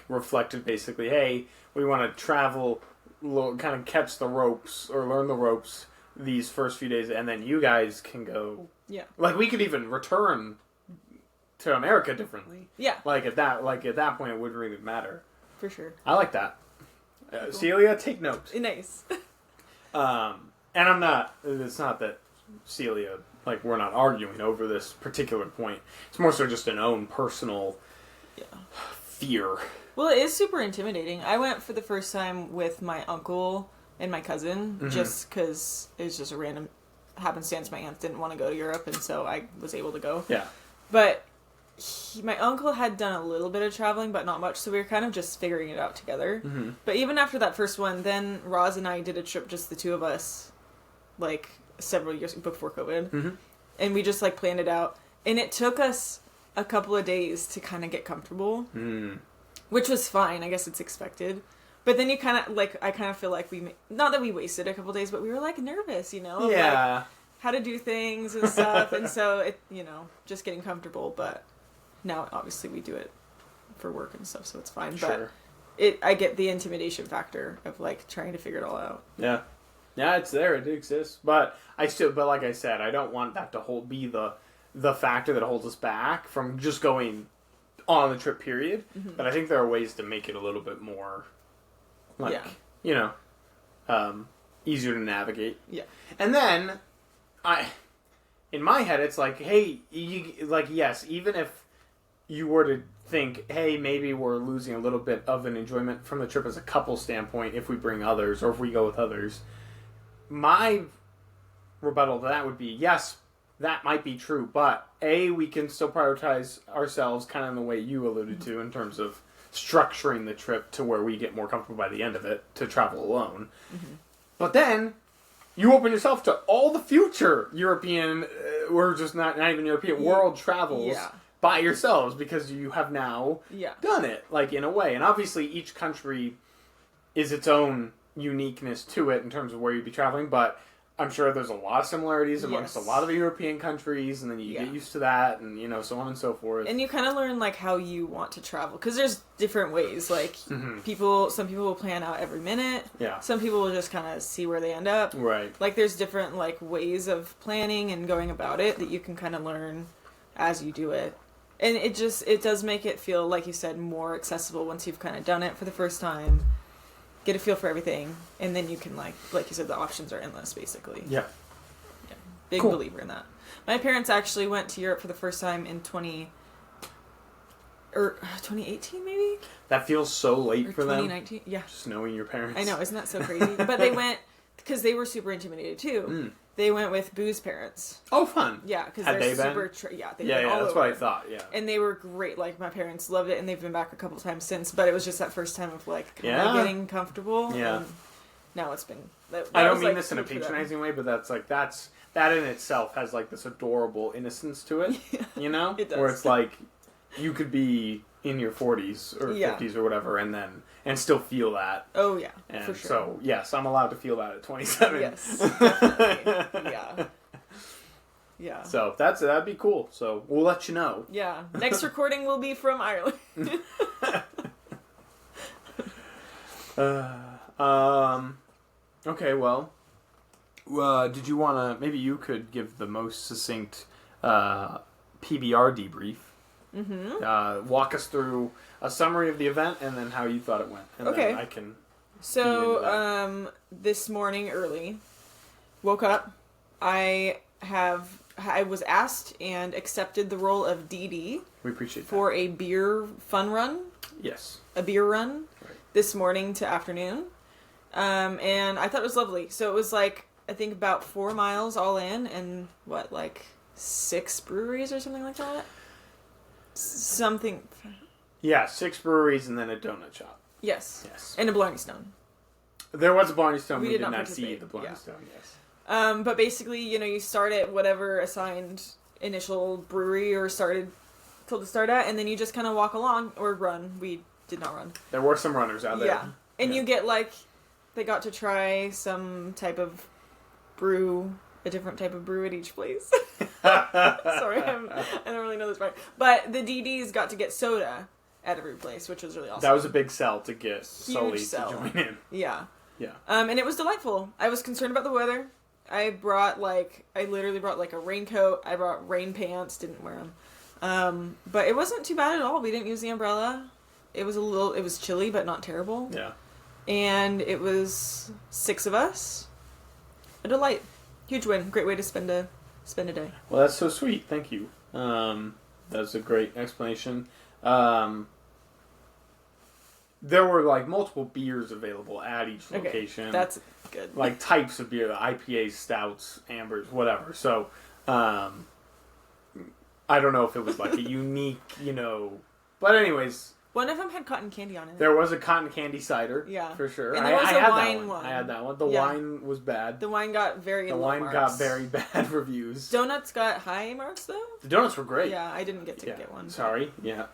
reflected basically, hey, we want to travel... kind of catch the ropes or learn the ropes these first few days, and then you guys can go. Yeah. Like, we could even return to America differently. Yeah. Like at that point, it wouldn't really matter. For sure.
I like that. Cool. Celia, take notes.
Nice.
And it's not that Celia, like, we're not arguing over this particular point. It's more so just an own personal fear.
Well, it is super intimidating. I went for the first time with my uncle and my cousin, just because it was just a random happenstance. My aunt didn't want to go to Europe, and so I was able to go. Yeah. But my uncle had done a little bit of traveling, but not much, so we were kind of just figuring it out together. But even after that first one, then Roz and I did a trip, just the two of us, like, several years before COVID. And we just, like, planned it out. And it took us a couple of days to kind of get comfortable. Which was fine. I guess it's expected. But then you kind of, like, I kind of feel like not that we wasted a couple days, but we were, like, nervous, you know? Yeah. Like, how to do things and stuff. And so, it, just getting comfortable. But now, obviously, we do it for work and stuff, so it's fine. Sure. But I get the intimidation factor of, like, trying to figure it all out. Yeah. Yeah, it's there. It exists. But like I said, I don't want that to be the
the factor that holds us back from just going on the trip, period. Mm-hmm. But I think there are ways to make it a little bit more, easier to navigate.
Yeah.
And then, in my head, it's like, hey, yes, even if you were to think, hey, maybe we're losing a little bit of an enjoyment from the trip as a couple standpoint if we bring others or if we go with others, my rebuttal to that would be, yes, that might be true, but we can still prioritize ourselves kind of in the way you alluded to in terms of structuring the trip to where we get more comfortable by the end of it to travel alone. Mm-hmm. But then you open yourself to all the future European, or just not even European, world travels by yourselves because you have now done it, like, in a way. And obviously each country is its own uniqueness to it in terms of where you'd be traveling, but I'm sure there's a lot of similarities amongst a lot of the European countries, and then you get used to that, and, so on and so forth.
And you kind of learn, like, how you want to travel, because there's different ways, like, some people will plan out every minute, some people will just kind of see where they end up.
Right.
Like, there's different, like, ways of planning and going about it that you can kind of learn as you do it. And it does make it feel, like you said, more accessible once you've kind of done it for the first time. Get a feel for everything, and then you can, like you said, the options are endless, basically.
Yeah.
Big believer in that. My parents actually went to Europe for the first time in 2018, maybe?
That feels so late for them.
2019, yeah.
Just knowing your parents.
I know, isn't that so crazy? But they went, because they were super intimidated, too. Mm. They went with Boo's parents.
Oh, fun.
Yeah, because they're super... They've been all
that's
over.
what I thought, yeah.
And they were great. Like, my parents loved it, and they've been back a couple times since. But it was just that first time of, like, getting comfortable. Yeah. And now it's been...
I don't mean this in a patronizing way, but that in itself has, like, this adorable innocence to it. You know?
It does.
Where it's like, you could be in your 40s or 50s or whatever, and still feel that.
Oh, yeah,
and
for sure.
So, yes, I'm allowed to feel that at 27.
Yes, definitely. Yeah.
So, that'd be cool. So, we'll let you know.
Yeah. Next recording will be from Ireland.
Okay, well, did you want to... Maybe you could give the most succinct PBR debrief. Mm-hmm. Walk us through a summary of the event and then how you thought it went. And then I can...
So, this morning early, woke up. I was asked and accepted the role of DD.
We appreciate that.
For a beer fun run.
Yes.
A beer run.
Right.
This morning to afternoon. And I thought it was lovely. So it was like, I think about 4 miles all in and 6 breweries or something like that? Something.
Yeah, 6 breweries and then a donut shop.
Yes. And a Blarney Stone.
There was a Blarney Stone. We did not
see
the Blarney Stone, yes.
But basically, you start at whatever assigned initial brewery or told to start at, and then you just kind of walk along or run. We did not run.
There were some runners out there.
Yeah. And you get they got to try some type of brew, a different type of brew at each place. Sorry, I don't really know this part. But the DDs got to get soda at every place, which was really awesome.
That was a big sell to get Sully to join in.
Yeah.
Yeah.
And it was delightful. I was concerned about the weather. I literally brought a raincoat. I brought rain pants, didn't wear them. But it wasn't too bad at all. We didn't use the umbrella. It was chilly, but not terrible.
Yeah. And
it was 6 of us. A delight. Huge win. Great way to spend a day.
Well, that's so sweet. Thank you. That's a great explanation. There were multiple beers available at each location.
Okay, that's good.
Types of beer, IPAs, stouts, ambers, whatever. So, I don't know if it was a unique, But anyways.
One of them had cotton candy on it.
There was a cotton candy cider.
Yeah.
For sure.
And there was a wine one.
I had that one. The wine was bad.
The wine got very low marks.
got very bad reviews.
Donuts got high marks, though?
The donuts were great.
Yeah, I didn't get to get one.
Sorry. Yeah.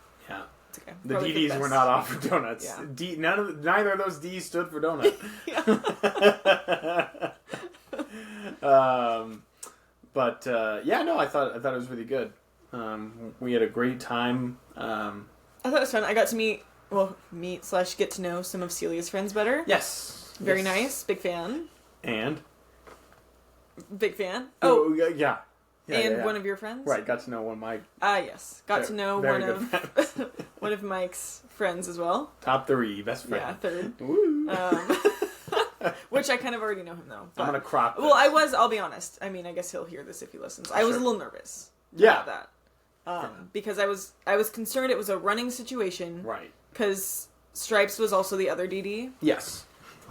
It's okay.
The DDs were not offered donuts.
Yeah.
Neither of those D's stood for donut. I thought it was really good. We had a great time.
I thought it was fun. I got to get to know some of Celia's friends better.
Yes.
Very nice. Big fan.
And?
Big fan.
Oh, yeah.
one of your friends.
Right, got to know one of my...
yes. Got to know one of Mike's friends as well.
Top 3, best friend.
Yeah, third.
Woo!
Which I kind of already know him, though.
I'm going to crop this.
Well, I'll be honest. I mean, I guess he'll hear this if he listens. I was a little nervous about that. Because I was concerned it was a running situation.
Right.
Because Stripes was also the other DD.
Yes.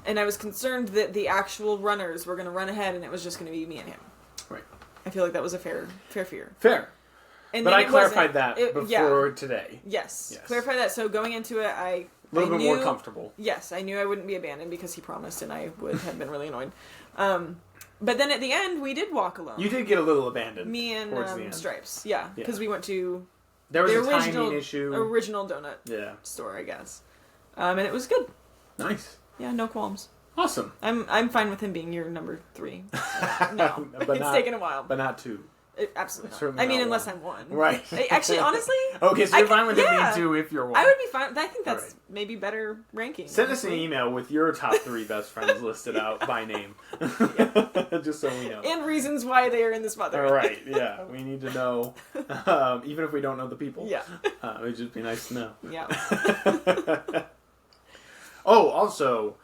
And I was concerned that the actual runners were going to run ahead and it was just going to be me and him.
Right.
I feel like that was a fair fear.
Fair.
And
but I clarified that before today.
Yes. Clarified that. So going into it,
a little bit more comfortable.
Yes, I knew I wouldn't be abandoned because he promised, and I would have been really annoyed. But then at the end, we did walk alone.
You did get a little abandoned.
Me and Stripes. Yeah, because we went to
there was
the
a timing issue.
Original donut store, I guess. And it was good.
Nice.
Yeah, no qualms.
Awesome.
I'm fine with him being your number 3. No, it's taken a while,
but not 2.
Absolutely not. I mean, unless I'm 1.
Right.
Actually, honestly...
Okay, so you're fine with it being 2 if you're 1.
I would be fine. I think that's maybe better ranking.
Send us an email with your top 3 best friends listed out by name. Just so we know.
And reasons why they are in this mother.
All right, yeah. We need to know. Even if we don't know the people.
Yeah.
It would just be nice to know.
Yeah.
Oh, also,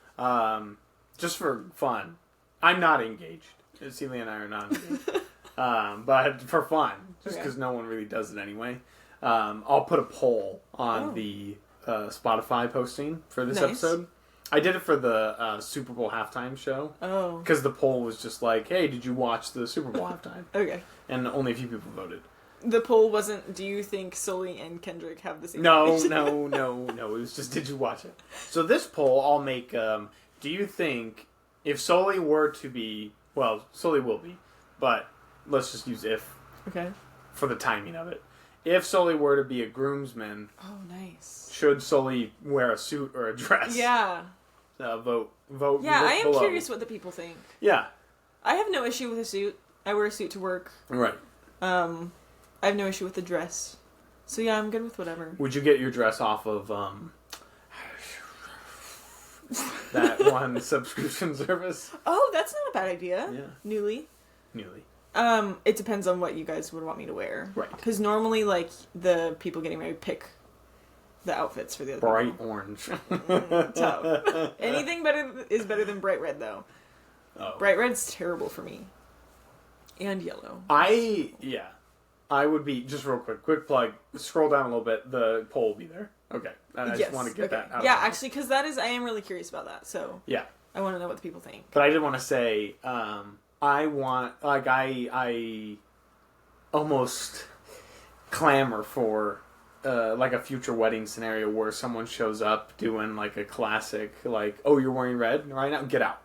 just for fun, I'm not engaged. Celia and I are not engaged. But for fun, just because no one really does it anyway, I'll put a poll on the Spotify posting for this episode. I did it for the Super Bowl halftime show. Oh. Because the poll was just like, hey, did you watch the Super Bowl halftime?
Okay.
And only a few people voted.
The poll wasn't, do you think Sully and Kendrick have the same
No. It was just, did you watch it? So this poll, I'll make, do you think, if Sully were to be, well, Sully will be, but let's just use if. Okay. For the timing of it. If Sully were to be a groomsman.
Oh, nice.
Should Sully wear a suit or a dress?
Yeah.
Vote.
Yeah, I am curious what the people think.
Yeah.
I have no issue with a suit. I wear a suit to work.
Right.
I have no issue with the dress. So yeah, I'm good with whatever.
Would you get your dress off of that one subscription service?
Oh, that's not a bad idea.
Yeah.
Newly.
It
depends on what you guys would want me to wear.
Right.
Because normally, like, the people getting married pick the outfits for the other
bright
people.
Orange.
Tough. Anything is better than bright red, though. Oh. Bright red's terrible for me. And yellow.
I would be, just real quick plug, scroll down a little bit, the poll will be there. Okay. I just want to get that out.
Yeah, actually, because I am really curious about that, so.
Yeah.
I want to know what the people think.
But I did want to say, I almost clamor for, like a future wedding scenario where someone shows up doing like a classic, like, oh, you're wearing red right now? Get out.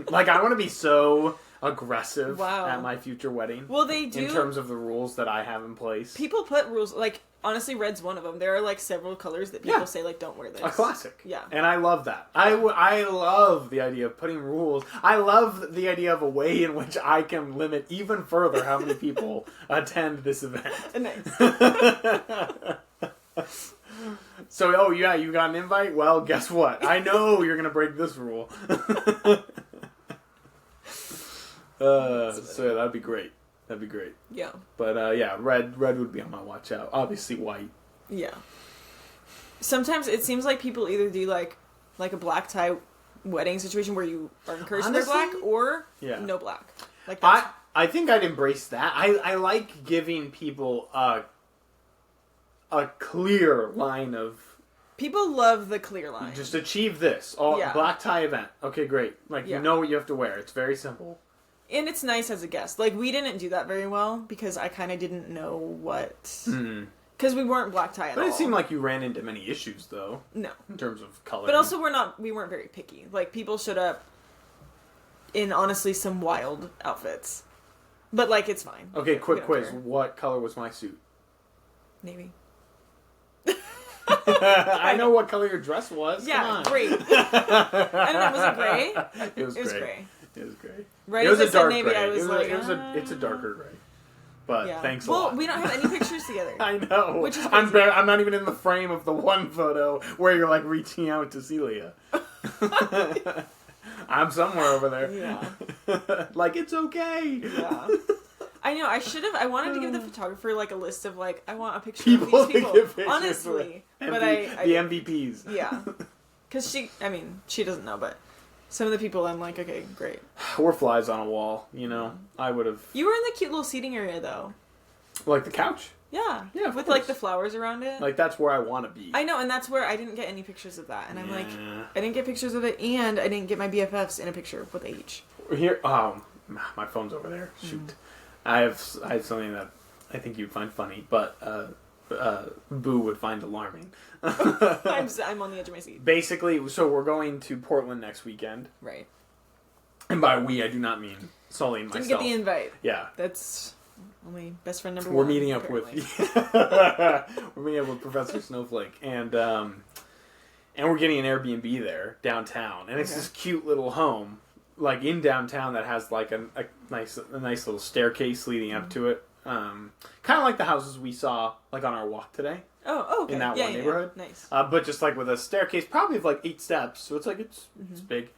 Like, I want to be so aggressive at my future wedding.
Well, they do.
In terms of the rules that I have in place.
People put rules, like, honestly, red's one of them. There are, like, several colors that people say, like, don't wear this.
A classic.
Yeah.
And I love that. I love the idea of putting rules. I love the idea of a way in which I can limit even further how many people attend this event.
Nice.
So, you got an invite? Well, guess what? I know you're going to break this rule. So that'd be great.
Yeah.
But red would be on my watch out. Obviously white.
Yeah. Sometimes it seems like people either do like a black tie wedding situation where you are encouraged to wear black or no black. Like that.
I think I'd embrace that. I like giving people a clear line of.
People love the clear line.
Just achieve this. Black tie event. Okay, great. Like you know what you have to wear. It's very simple.
And it's nice as a guest. Like, we didn't do that very well because I kind of didn't know what... Because we weren't black tie at all.
But it seemed like you ran into many issues, though.
No.
In terms of color.
But also, we weren't very picky. Like, people showed up in, honestly, some wild outfits. But, like, it's fine.
Okay, quick quiz. Care. What color was my suit?
Navy.
I know what color your dress was.
Yeah, great. I don't know, was it gray?
It was gray. It was gray.
Right,
it was a dark
navy,
gray.
I was
it's a darker gray. But thanks a
Well,
lot.
we don't have any pictures together.
I know.
Which is
I'm not even in the frame of the one photo where you're like reaching out to Celia. I'm somewhere over there.
Yeah.
Like, it's okay.
Yeah. I know, I wanted to give the photographer, like, a list of, like, I want a picture
people
of these people. Honestly.
But the MVPs.
Yeah. Because she doesn't know, but some of the people I'm like, okay, great.
We're flies on a wall, you know? I would have...
You were in the cute little seating area, though.
Like the couch?
Yeah.
Yeah,
with, like, the flowers around it.
Like, that's where I want to be.
I know, and that's where I didn't get any pictures of that. And I'm like, I didn't get pictures of it, and I didn't get my BFFs in a picture with each.
Here, my phone's over there. Shoot. I have something that I think you'd find funny, but Boo would find alarming.
I'm on the edge of my seat.
Basically, so we're going to Portland next weekend.
Right.
And by we, I do not mean Sully and myself.
Didn't get the invite.
Yeah.
That's only best friend number
we're
one.
Meeting up with we're meeting up with Professor Snowflake, and we're getting an Airbnb there downtown, and it's this cute little home, like in downtown, that has like a nice little staircase leading up to it. Kind of like the houses we saw like on our walk today.
Oh, okay.
In that one neighborhood.
Yeah. Nice.
But just like with a staircase, probably of like 8 steps, so it's like it's big.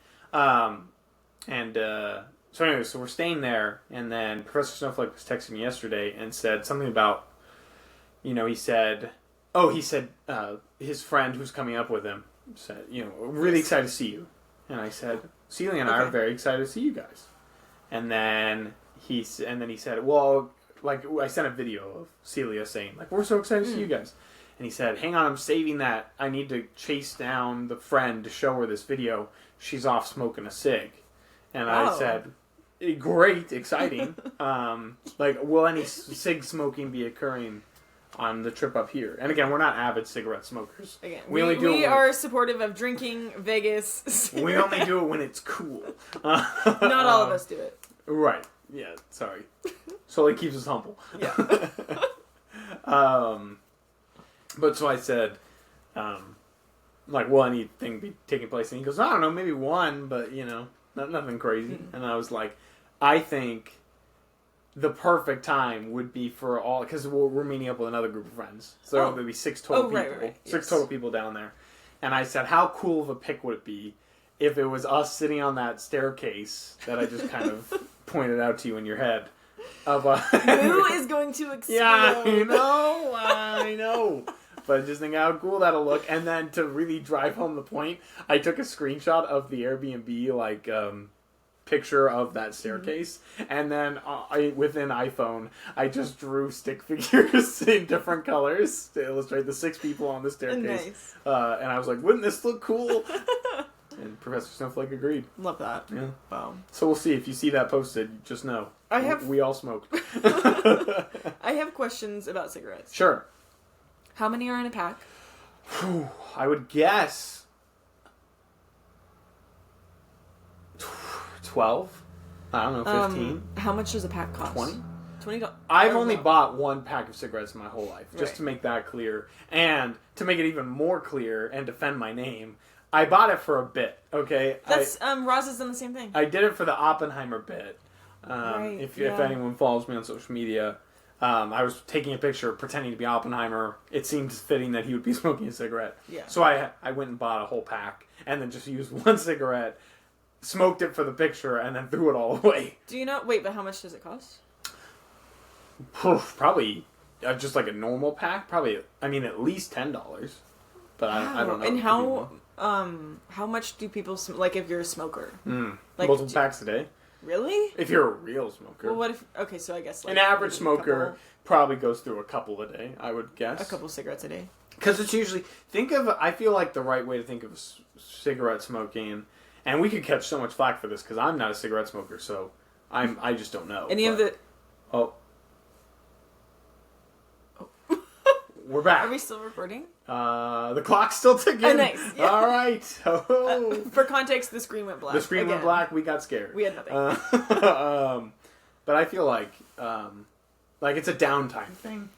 So anyway, so we're staying there, and then Professor Snowflake was texting me yesterday and said something about, he said his friend who's coming up with him said, really excited to see you. And I said, Celia and I are very excited to see you guys. And then he said, well, like, I sent a video of Celia saying, like, we're so excited to see you guys. And he said, hang on, I'm saving that. I need to chase down the friend to show her this video. She's off smoking a cig. And I said, great, exciting. Will any cig smoking be occurring on the trip up here? And again, we're not avid cigarette smokers.
Again, we are supportive of drinking Vegas.
We only do it when it's cool.
Not all of us do it.
Right. Yeah, sorry. So it keeps us humble.
Yeah.
But so I said, will anything be taking place? And he goes, I don't know, maybe one, but, nothing crazy. Mm-hmm. And I was like, I think the perfect time would be for all, because we're meeting up with another group of friends. So there'll be 6 total people. Right. 6 total people down there. And I said, how cool of a pic would it be if it was us sitting on that staircase that I just kind of pointed out to you in your head?
Who is going to explode?
Yeah, I know. But just think how cool that'll look. And then to really drive home the point, I took a screenshot of the Airbnb, picture of that staircase. And then within iPhone, I just drew stick figures in different colors to illustrate the 6 people on the staircase. Nice. And I was like, wouldn't this look cool? And Professor Snowflake agreed.
Love that.
Yeah.
Wow.
So we'll see. If you see that posted, just know. We all smoked.
I have questions about cigarettes.
Sure.
How many are in a pack?
I would guess 12. I don't know, 15.
How much does a pack cost?
20.
$20.
I've only bought 1 pack of cigarettes in my whole life, just to make that clear. And to make it even more clear and defend my name, I bought it for a bit, okay?
That's, Roz has done the same thing.
I did it for the Oppenheimer bit. If anyone follows me on social media, I was taking a picture pretending to be Oppenheimer. It seemed fitting that he would be smoking a cigarette. Yeah. So I went and bought a whole pack, and then just used 1 cigarette, smoked it for the picture, and then threw it all away.
Do you know... Wait, but how much does it cost?
Probably just like a normal pack. Probably, at least $10. But I don't know.
And how much do people like if you're a smoker?
Multiple packs a day.
Really?
If you're a real smoker.
Well, what if... Okay, so I guess...
An average smoker probably goes through a couple a day, I would guess.
A couple cigarettes a day.
Because it's usually... I feel like the right way to think of cigarette smoking... And we could catch so much flack for this, because I'm not a cigarette smoker, so I just don't know.
Oh.
We're back.
Are we still recording?
The clock's still ticking.
Oh, nice. Yeah.
All right.
For context, the screen went black.
The screen went black. We got scared.
We had nothing.
But I feel like it's a downtime thing.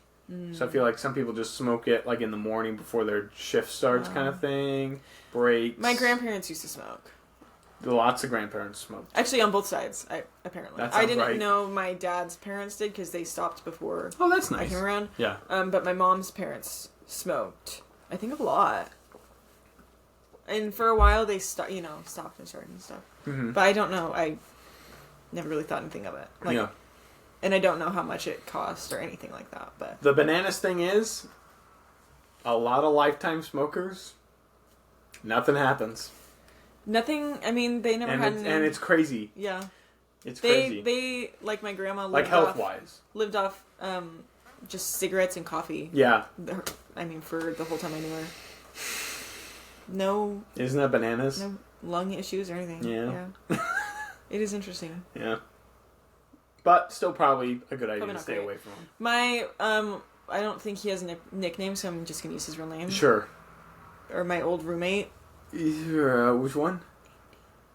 So I feel like some people just smoke it like in the morning before their shift starts, kind of thing. Breaks.
My grandparents used to smoke.
Lots of grandparents smoked.
Actually, on both sides, apparently. I didn't know my dad's parents did because they stopped before.
Oh, that's nice.
I came around.
Yeah.
But my mom's parents smoked. I think a lot. And for a while, they stopped and started and stuff. Mm-hmm. But I don't know. never really thought anything of it. Like, and I don't know how much it costs or anything like that. But
the bananas thing is, a lot of lifetime smokers, nothing happens.
Nothing. I mean, they never had.
And it's crazy.
Yeah.
It's crazy.
They like my grandma.
Like health-wise.
Lived off just cigarettes and coffee.
Yeah.
I mean, for the whole time I knew her. No.
Isn't that bananas?
No lung issues or anything.
Yeah.
It is interesting.
Yeah. But still probably a good idea to stay away from him.
My, I don't think he has a nickname, so I'm just going to use his real name.
Sure.
Or my old roommate.
Which one?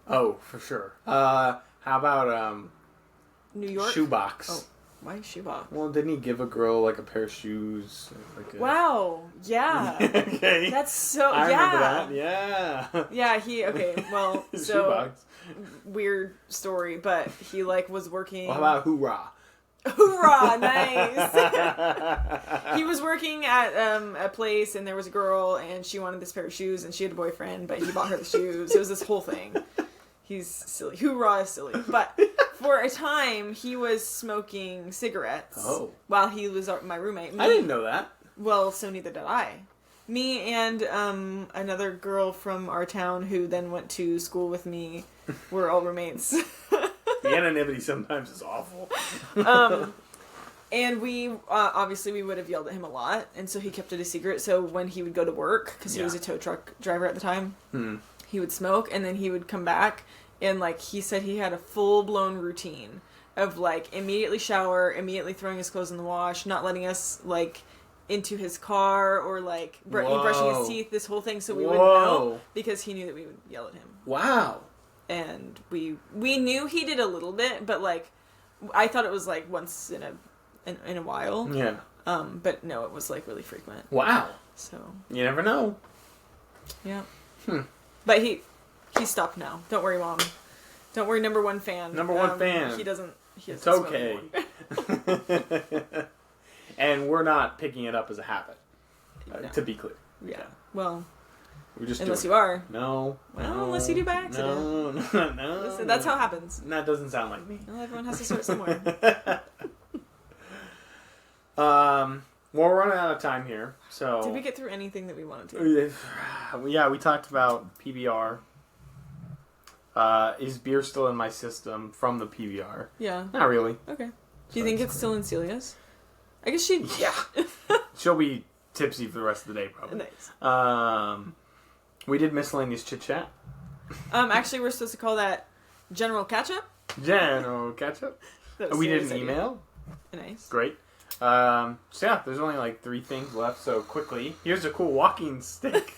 Oh, for sure. How about,
New York?
Shoebox.
Oh, why Shoebox?
Well, didn't he give a girl, like, a pair of shoes?
Wow. Yeah.
Okay.
That's so,
I remember that. Yeah.
Yeah, okay, well, so... Shoebox. Weird story, but he, like, was working...
Well, how about Hoorah?
Hoorah! Nice! He was working at a place, and there was a girl, and she wanted this pair of shoes, and she had a boyfriend, but he bought her the shoes. It was this whole thing. He's silly. Hoorah is silly. But for a time, he was smoking cigarettes while he was my roommate.
I didn't know that.
Well, so neither did I. Me and another girl from our town who then went to school with me were all roommates.
The anonymity sometimes is awful.
And we, obviously, we would have yelled at him a lot, and so he kept it a secret. So when he would go to work, because he was a tow truck driver at the time, he would smoke, and then he would come back, and, like, he said he had a full-blown routine of, like, immediately shower, immediately throwing his clothes in the wash, not letting us, like... into his car or like brushing his teeth, this whole thing, so we wouldn't know because he knew that we would yell at him.
Wow.
And we knew he did a little bit, but like I thought it was like once in a while.
Yeah.
But no, it was like really frequent.
Wow.
So you
never know.
Yeah. But he stopped now. Don't worry, Mom. Don't worry, number one fan.
Number one fan.
He doesn't
it's okay. And we're not picking it up as a habit, to be clear.
Yeah. Well,
we're just
unless you are.
No.
Well, unless you do by accident.
No.
Listen, that's how it happens.
That doesn't sound like me.
Well, everyone has to start somewhere.
Well, we're running out of time here, so...
Did we get through anything that we wanted to?
Yeah, we talked about PBR. Is beer still in my system from the PBR?
Yeah.
Not really.
Okay. Do you think it's still in Celia's? I guess she...
Yeah. She'll be tipsy for the rest of the day, probably.
Nice.
We did miscellaneous chit-chat.
Actually, we're supposed to call that General Catch-Up.
General Catch-Up. We did an email.
Nice.
Great. So yeah, there's only like 3 things left, so quickly. Here's a cool walking stick.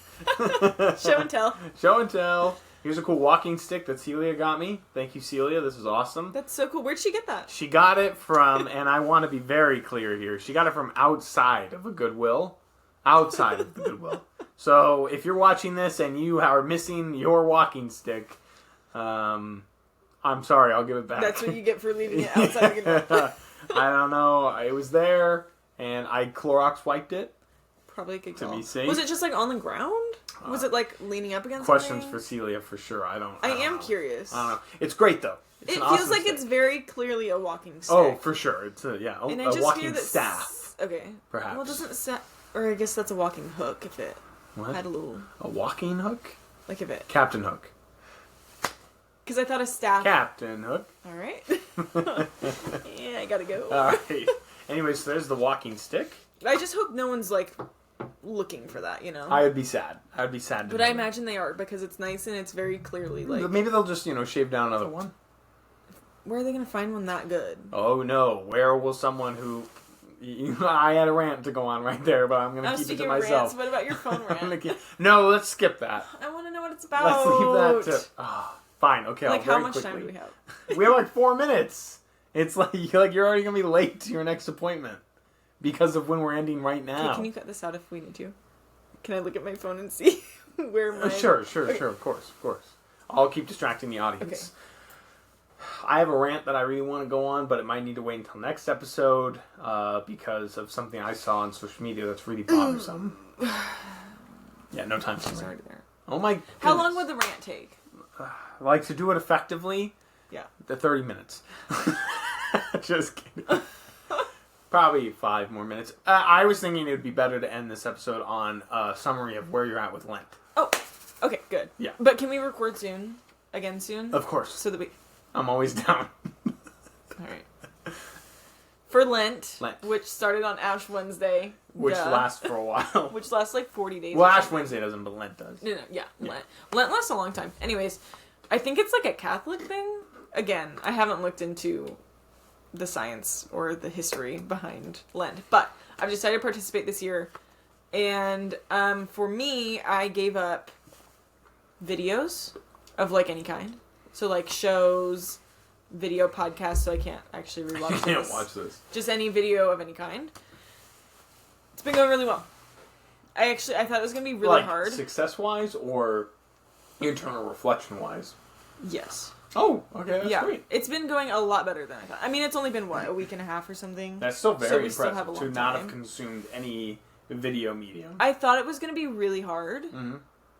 Show and tell.
Show and tell. Here's a cool walking stick that Celia got me. Thank you, Celia. This is awesome.
That's so cool. Where'd she get that?
She got it from, and I want to be very clear here, she got it from outside of a Goodwill. Outside of the Goodwill. So if you're watching this and you are missing your walking stick, I'm sorry, I'll give it back.
That's what you get for leaving it outside of Goodwill.
I don't know. It was there, and I Clorox wiped it.
Probably a good call.
To be safe.
Was it just like on the ground? Was it like leaning up against
questions
something?
for Celia for sure. I
am curious.
I don't know. It's great though. It's
it
an
feels
awesome
like
stick.
It's very clearly a walking stick.
Oh, for sure. It's a walking
that
staff.
Okay.
Perhaps.
Well, or I guess that's a walking hook if it
what?
had a little...
A walking hook?
Like if it...
Captain Hook.
Because I thought a staff...
Captain Hook.
All right. Yeah, I gotta go.
All right. Anyways, so there's the walking stick.
I just hope no one's like looking for that, you know?
I would be sad. I would be sad.
But I imagine they are because it's nice and it's very clearly like...
Maybe they'll just, shave down another one.
Where are they going to find one that good?
Oh no. Where will someone who... I had a rant to go on right there, but I'm going to keep it to myself.
Rants, what about your phone rant?
No, let's skip that.
I want to know what it's about.
Let's leave that to... fine, okay,
like,
how
much time do we have?
We have like 4 minutes. It's like you're already going to be late to your next appointment because of when we're ending right now.
Okay, can you cut this out if we need to? Can I look at my phone and see where my...
Sure, of course. I'll keep distracting the audience. Okay. I have a rant that I really want to go on, but it might need to wait until next episode because of something I saw on social media that's really bothersome. Yeah, no time for
already there.
Oh my goodness.
How long would the rant take?
Like, to do it effectively,
Yeah.
The 30 minutes. Just kidding. Probably 5 more minutes. I was thinking it would be better to end this episode on a summary of where you're at with Lent.
Oh, okay, good.
Yeah.
But can we record soon? Again soon?
Of course.
So that we...
I'm always down.
Alright. For Lent,
Lent,
which started on Ash Wednesday.
Which lasts for a while.
Which lasts like 40 days.
Well, Ash Wednesday doesn't, but Lent does.
No, yeah. Lent lasts a long time. Anyways, I think it's like a Catholic thing. Again, I haven't looked into the science or the history behind Lent, but I've decided to participate this year. And for me, I gave up videos of like any kind. So like shows, video podcasts, so I can't actually rewatch this.
I can't watch this.
Just any video of any kind. It's been going really well. I thought it was going to be really hard.
Success-wise or internal reflection-wise?
Yes.
Oh, okay, that's great.
It's been going a lot better than I thought. I mean, it's only been, a week and a half or something?
That's still very impressive to not have consumed any video medium.
I thought it was going to be really hard,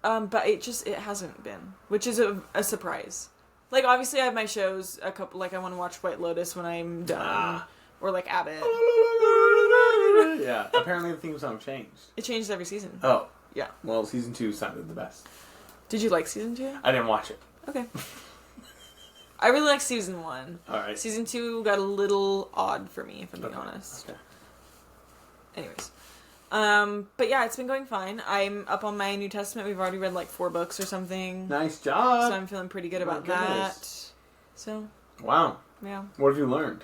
but it hasn't been, which is a surprise. Like, obviously I have my shows, a couple, like I want to watch White Lotus when I'm done, or like Abbott.
Yeah, apparently the theme song changed.
It changed every season.
Oh.
Yeah.
Well, season 2 sounded the best.
Did you like season 2?
I didn't watch it.
Okay. I really like season 1.
Alright.
Season 2 got a little odd for me, if I'm being honest.
Okay.
Anyways. But yeah, it's been going fine. I'm up on my New Testament. We've already read like 4 books or something.
Nice job.
So I'm feeling pretty good about that. So.
Wow.
Yeah.
What have you learned?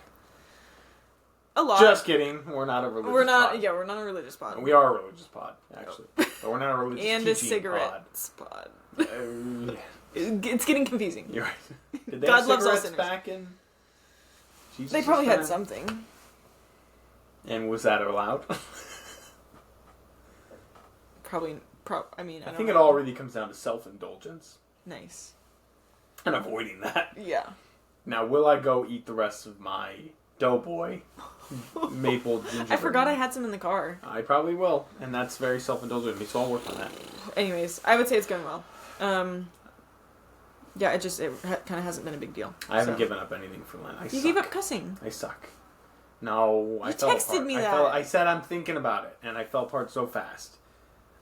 A lot.
Just kidding. We're not a religious pod.
Yeah, we're not a religious pod.
We are a religious pod, actually. But we're not a religious
and
teaching
a cigarettes
pod.
Yeah. It's getting confusing.
You're right. Did they
God
have
loves all
cigarettes
sinners.
back in Jesus'
They probably
time?
had something.
And was that allowed?
Probably. I mean, I
think it all really comes down to self-indulgence.
Nice.
And avoiding that.
Yeah.
Now, will I go eat the rest of my Doughboy maple gingerbread?
I forgot I had some in the car.
I probably will, and that's very self-indulgent of me, so I'll work on that.
Anyways, I would say it's going well. Yeah, it kind of hasn't been a big deal.
I haven't given up anything for Lent.
You gave up cussing.
I suck. No, I fell apart.
Texted me that.
I said I'm thinking about it, and I fell apart so fast.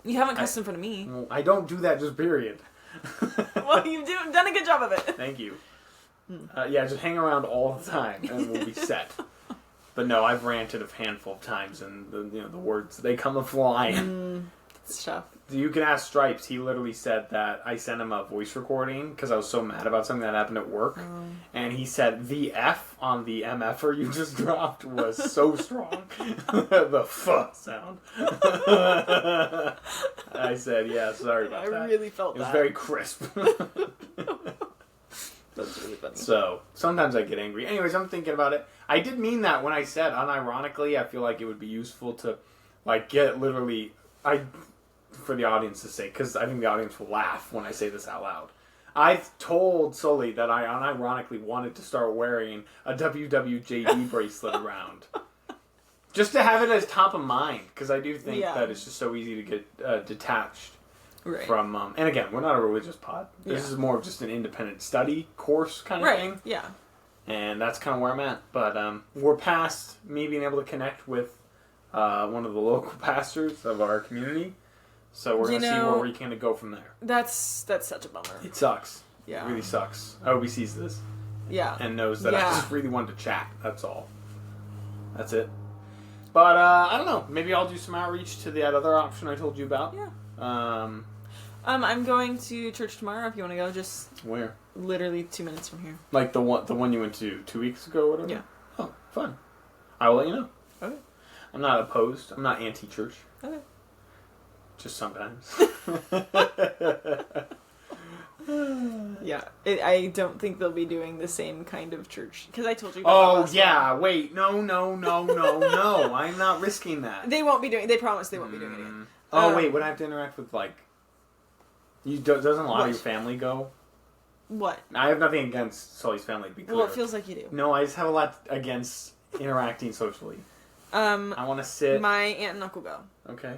You haven't cussed in front of me.
Well, I don't do that, just period.
Well, you've done a good job of it.
Thank you. Yeah, just hang around all the time, and we'll be set. But no, I've ranted a handful of times, and the words, they come a-flying.
It's tough.
You can ask Stripes. He literally said that I sent him a voice recording because I was so mad about something that happened at work. And he said, the F on the MFer you just dropped was so strong. The F sound. I said, yeah, sorry about that.
I really felt that.
It was very crisp.
That's really funny.
So, sometimes I get angry. Anyways, I'm thinking about it. I did mean that when I said, unironically, I feel like it would be useful to, like, get literally... for the audience's sake, because I think the audience will laugh when I say this out loud. I've told Sully that I unironically wanted to start wearing a WWJD bracelet around. Just to have it as top of mind, because I do think that it's just so easy to get detached from... and again, we're not a religious pod. This is more of just an independent study course kind of thing.
Yeah.
And that's kind of where I'm at. But we're past me being able to connect with one of the local pastors of our community. So we're going to see where we can go from there.
That's such a bummer.
It sucks.
Yeah.
It really sucks. I hope he sees this.
Yeah.
And knows that I just really wanted to chat. That's all. That's it. But, I don't know. Maybe I'll do some outreach to that other option I told you about.
Yeah. I'm going to church tomorrow if you want to go. Just...
Where?
Literally 2 minutes from here.
Like the one you went to 2 weeks ago or whatever?
Yeah.
Oh, fun. I will let you know.
Okay.
I'm not opposed. I'm not anti-church.
Okay.
Just sometimes.
Yeah, I don't think they'll be doing the same kind of church because I told you.
Oh yeah, wait, no, I'm not risking that.
They won't be doing. They promise they won't be doing it again.
Oh wait, would I have to interact with like? Doesn't a lot of your family go?
What?
I have nothing against Sully's family. To be clear.
Well, it feels like you do.
No, I just have a lot against interacting socially. I want to sit.
My aunt and uncle go.
Okay.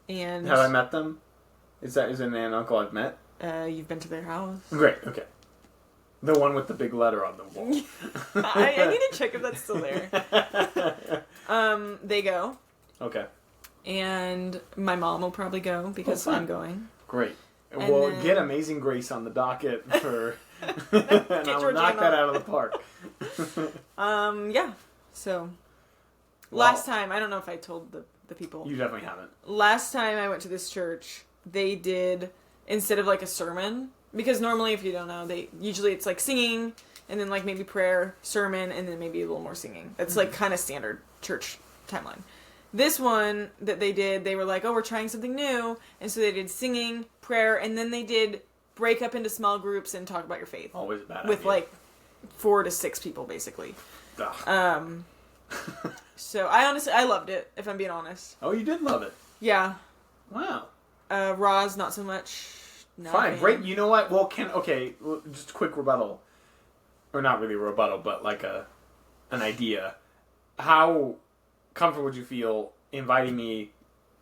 And
have I met them? Is it an aunt and uncle I've met?
You've been to their house.
Great. Okay. The one with the big letter on the wall.
I need to check if that's still there. They go.
Okay.
And my mom will probably go because I'm going.
Great. We'll get Amazing Grace on the docket for... and I'll knock that out of the park.
Yeah. So, last time, I don't know if I told the people.
You definitely haven't.
Last time I went to this church, they did, instead of like a sermon, because normally, if you don't know, usually it's like singing, and then like maybe prayer, sermon, and then maybe a little more singing. That's like kind of standard church timeline. This one that they did, they were like, oh, we're trying something new. And so they did singing, prayer, and then they did break up into small groups and talk about your faith.
Always a bad
with
idea.
Like 4 to 6 people, basically.
Ugh.
So I loved it, if I'm being honest.
Oh, you did love it?
Yeah.
Wow.
Roz, not so much.
Fine, great. You know what? Well, just a quick rebuttal. Or not really a rebuttal, but like an idea. How comfortable would you feel inviting me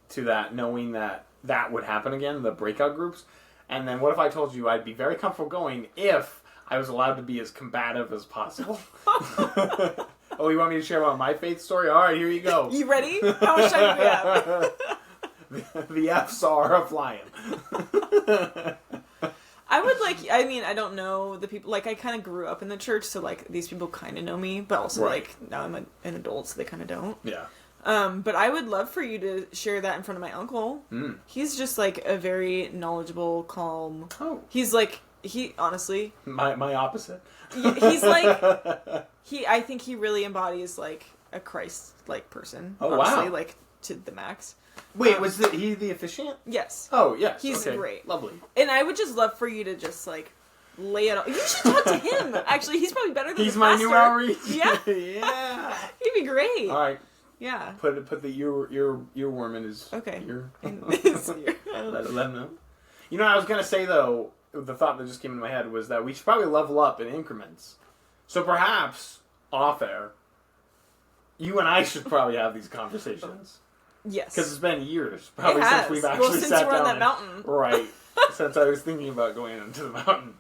to that, knowing that would happen again, the breakout groups? And then what if I told you I'd be very comfortable going if I was allowed to be as combative as possible? Oh, you want me to share about my faith story? All right, here you go.
You ready? How much time do we have?
The F's are flying.
I don't know the people, like, I kind of grew up in the church, so, like, these people kind of know me, but also, like, now I'm an adult, so they kind of don't.
Yeah.
But I would love for you to share that in front of my uncle. He's just, like, a very knowledgeable, calm...
Oh.
He's, like, honestly...
My opposite.
He's, like... I think he really embodies, like, a Christ-like person.
Oh,
honestly,
wow.
like, to the max.
Wait, was he the officiant?
Yes.
Oh, yes.
He's great.
Lovely.
And I would just love for you to just, like, lay it on. You should talk to him. Actually, he's probably better than
He's
the
my
pastor.
new outreach.
Yeah.
Yeah.
He'd be great.
All right.
Yeah.
Put the earworm in his
okay.
ear.
Let
him know. You know what I was going to say, though, the thought that just came into my head was that we should probably level up in increments. So perhaps, off air, you and I should probably have these conversations.
Yes.
Because it's been years, probably, since we've actually
since
sat
you were
down.
on that mountain.
Right. Since I was thinking about going into the mountain.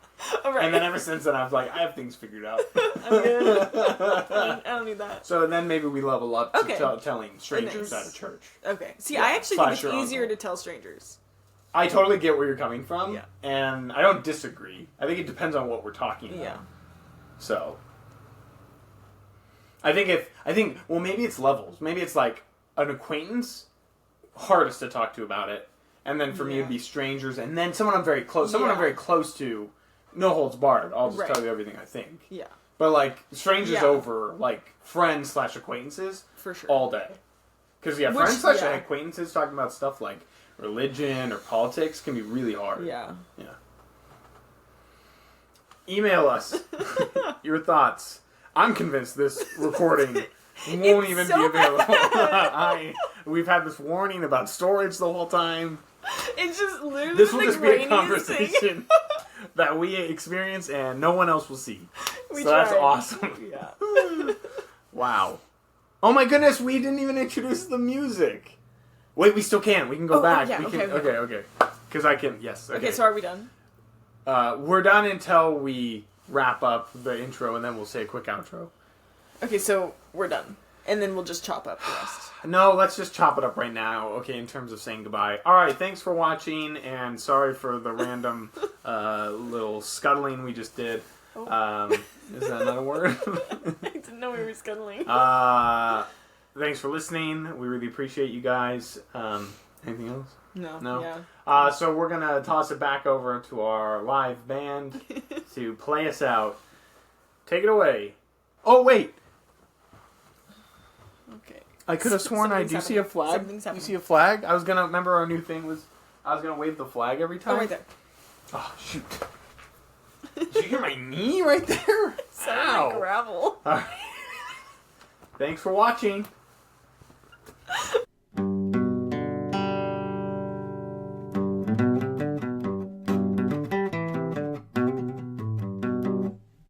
Right.
And then ever since then, I was like, I have things figured out.
I'm good. I don't need that.
So then maybe we level up to telling strangers
Nice.
at a church.
Okay. See, I actually think it's easier
uncle.
to tell strangers.
I totally get where you're coming from.
Yeah.
And I don't disagree. I think it depends on what we're talking about.
Yeah.
So. I think, well, maybe it's levels. Maybe it's like an acquaintance, hardest to talk to about it. And then for me, it'd be strangers. And then someone I'm very close to, no holds barred. I'll just tell you everything I think.
Yeah.
But, like, strangers over, like, friends/acquaintances.
For sure.
All day. Because, friends/acquaintances talking about stuff like religion or politics can be really hard.
Yeah.
Yeah. Email us your thoughts. I'm convinced this recording won't even be available. We've had this warning about storage the whole time.
It's just literally
this will just be a conversation that we experience and no one else will see. That's awesome.
Yeah.
Wow. Oh my goodness, we didn't even introduce the music. Wait, we still can. We can go back.
Yeah,
okay. Because I can, yes.
Okay, so are we done?
We're done until we wrap up the intro and then we'll say a quick outro.
Okay, so we're done. And then we'll just chop up the rest.
No, let's just chop it up right now, okay, in terms of saying goodbye. Alright, thanks for watching, and sorry for the random little scuttling we just did.
Oh.
Is that another word?
I didn't know we were scuttling.
Thanks for listening. We really appreciate you guys. Anything else?
No?
Yeah. So we're going to toss it back over to our live band to play us out. Take it away. Oh, wait.
Okay.
I could have sworn do you see a flag? Do you see a flag? I was going to, remember our new thing was, I was going to wave the flag every time.
Oh, right there.
Oh, shoot. Did you hear my knee right there?
Sounded like gravel.
All right. Thanks for watching.